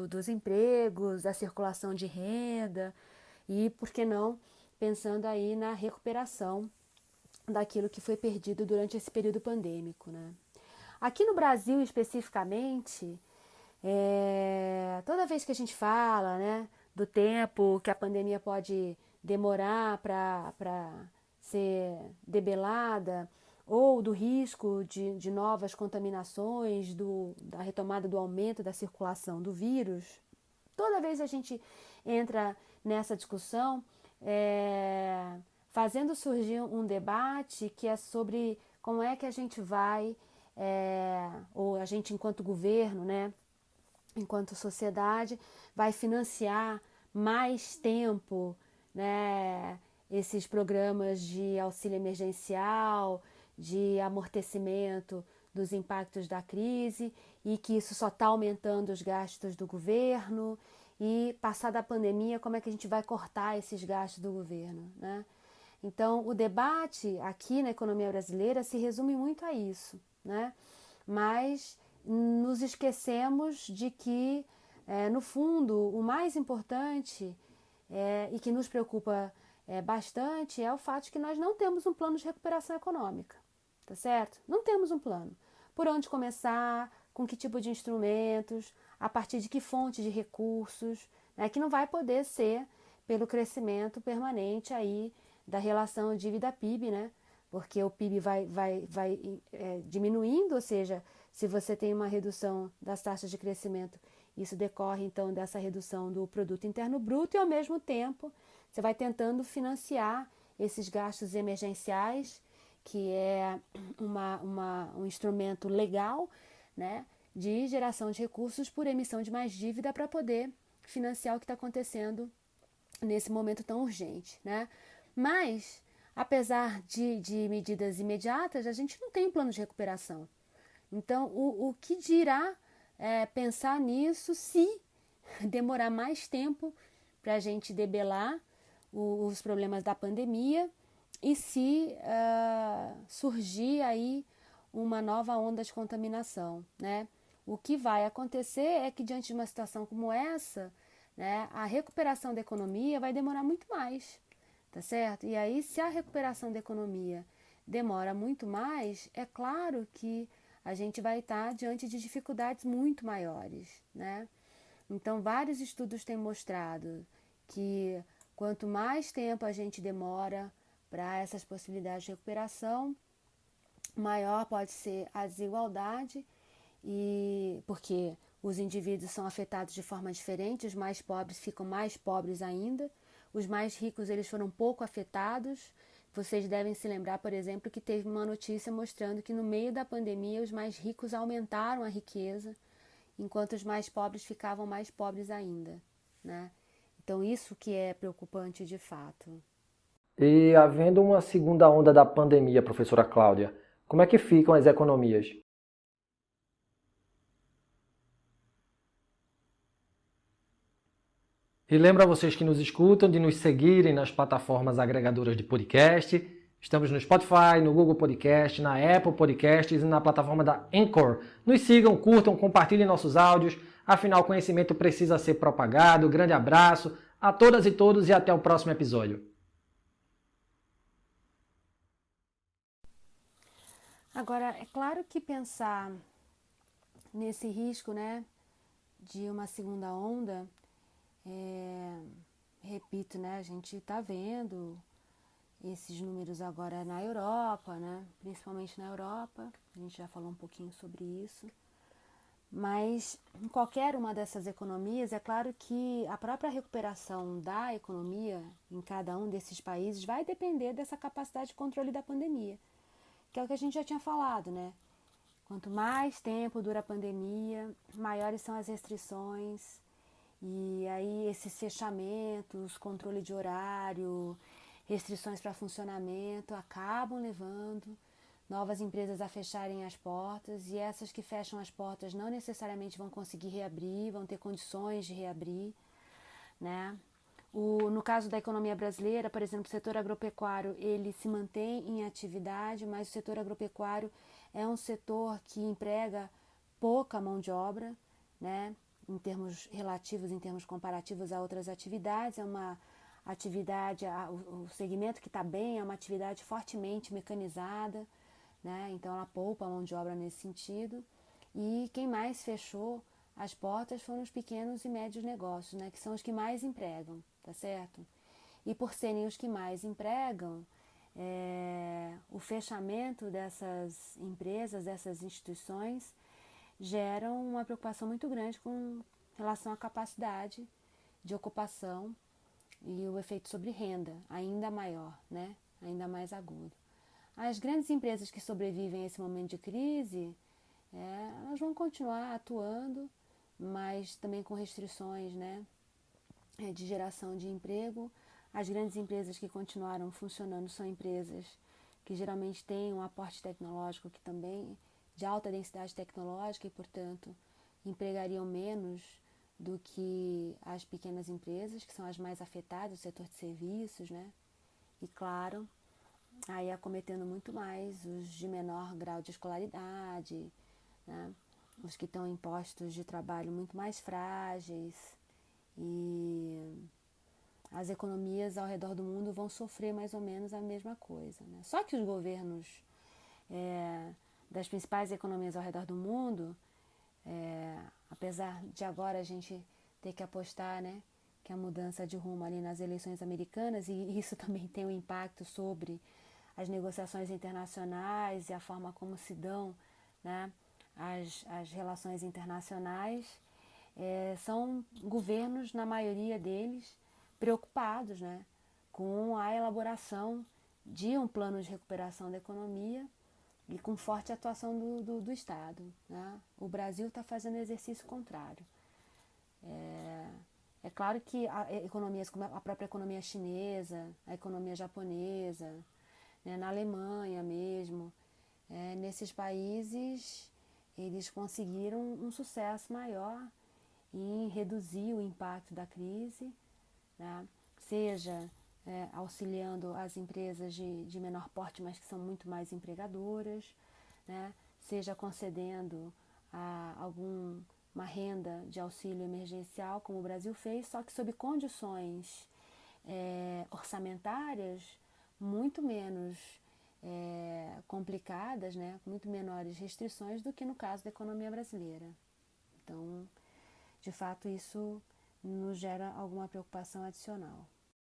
dos empregos, da circulação de renda. e, por que não, pensando aí na recuperação daquilo que foi perdido durante esse período pandêmico, né? Aqui no Brasil, especificamente, toda vez que a gente fala, né, do tempo que a pandemia pode demorar para ser debelada, ou do risco de novas contaminações, da retomada do aumento da circulação do vírus, toda vez a gente entra nessa discussão, fazendo surgir um debate que é sobre como é que a gente vai, ou a gente enquanto governo, né, enquanto sociedade, vai financiar mais tempo, né, esses programas de auxílio emergencial, de amortecimento dos impactos da crise, e que isso só está aumentando os gastos do governo, e passada a pandemia, como é que a gente vai cortar esses gastos do governo, né? Então, o debate aqui na economia brasileira se resume muito a isso, né? Mas nos esquecemos de que, no fundo, o mais importante e que nos preocupa bastante é o fato de que nós não temos um plano de recuperação econômica, tá certo? Não temos um plano. Por onde começar, com que tipo de instrumentos, a partir de que fonte de recursos, né, que não vai poder ser pelo crescimento permanente aí da relação dívida-PIB, né? Porque o PIB vai diminuindo, ou seja, se você tem uma redução das taxas de crescimento, isso decorre então dessa redução do produto interno bruto, e ao mesmo tempo você vai tentando financiar esses gastos emergenciais, que é um instrumento legal, né, de geração de recursos por emissão de mais dívida para poder financiar o que está acontecendo nesse momento tão urgente, né? Mas, apesar de medidas imediatas, a gente não tem um plano de recuperação. Então, o que dirá pensar nisso se demorar mais tempo para a gente debelar os problemas da pandemia e se surgir aí uma nova onda de contaminação, né? O que vai acontecer é que, diante de uma situação como essa, né, a recuperação da economia vai demorar muito mais, tá certo? E aí, se a recuperação da economia demora muito mais, é claro que a gente vai estar diante de dificuldades muito maiores, né? Então, vários estudos têm mostrado que quanto mais tempo a gente demora para essas possibilidades de recuperação, maior pode ser a desigualdade, e porque os indivíduos são afetados de forma diferente, os mais pobres ficam mais pobres ainda, os mais ricos eles foram pouco afetados. Vocês devem se lembrar, por exemplo, que teve uma notícia mostrando que no meio da pandemia os mais ricos aumentaram a riqueza, enquanto os mais pobres ficavam mais pobres ainda, né? Então isso que é preocupante de fato. E havendo uma segunda onda da pandemia, professora Cláudia, como é que ficam as economias? E lembro a vocês que nos escutam de nos seguirem nas plataformas agregadoras de podcast. Estamos no Spotify, no Google Podcast, na Apple Podcasts e na plataforma da Anchor. Nos sigam, curtam, compartilhem nossos áudios. Afinal, o conhecimento precisa ser propagado. Grande abraço a todas e todos e até o próximo episódio. Agora, é claro que pensar nesse risco, né, de uma segunda onda, repito, né, a gente está vendo esses números agora na Europa, né, principalmente na Europa, a gente já falou um pouquinho sobre isso, mas em qualquer uma dessas economias, é claro que a própria recuperação da economia em cada um desses países vai depender dessa capacidade de controle da pandemia, que é o que a gente já tinha falado, né? Quanto mais tempo dura a pandemia, maiores são as restrições, e aí esses fechamentos, controle de horário, restrições para funcionamento acabam levando novas empresas a fecharem as portas, e essas que fecham as portas não necessariamente vão conseguir reabrir, vão ter condições de reabrir, né? No caso da economia brasileira, por exemplo, o setor agropecuário, ele se mantém em atividade, mas o setor agropecuário é um setor que emprega pouca mão de obra, né? Em termos relativos, em termos comparativos a outras atividades, é uma atividade, o segmento que está bem é uma atividade fortemente mecanizada, né? Então ela poupa a mão de obra nesse sentido. E quem mais fechou as portas foram os pequenos e médios negócios, né? Que são os que mais empregam, tá certo? E por serem os que mais empregam, o fechamento dessas empresas, dessas instituições, geram uma preocupação muito grande com relação à capacidade de ocupação e o efeito sobre renda, ainda maior, né? Ainda mais agudo. As grandes empresas que sobrevivem a esse momento de crise, elas vão continuar atuando, mas também com restrições, né, de geração de emprego. As grandes empresas que continuaram funcionando são empresas que geralmente têm um aporte tecnológico que também de alta densidade tecnológica e, portanto, empregariam menos do que as pequenas empresas, que são as mais afetadas, o setor de serviços, né? E, claro, aí acometendo muito mais os de menor grau de escolaridade, né? Os que estão em postos de trabalho muito mais frágeis, e as economias ao redor do mundo vão sofrer mais ou menos a mesma coisa, né? Só que os governos das principais economias ao redor do mundo, apesar de agora a gente ter que apostar, né, que a mudança de rumo ali nas eleições americanas, e isso também tem um impacto sobre as negociações internacionais e a forma como se dão, né, as relações internacionais, são governos, na maioria deles, preocupados, né, com a elaboração de um plano de recuperação da economia e com forte atuação do Estado, né? O Brasil está fazendo exercício contrário. É claro que economias como a própria economia chinesa, a economia japonesa, né, na Alemanha mesmo, nesses países eles conseguiram um sucesso maior em reduzir o impacto da crise, né, seja auxiliando as empresas de menor porte, mas que são muito mais empregadoras, né, seja concedendo alguma renda de auxílio emergencial, como o Brasil fez, só que sob condições orçamentárias muito menos complicadas, né, com muito menores restrições do que no caso da economia brasileira. Então, de fato, isso nos gera alguma preocupação adicional.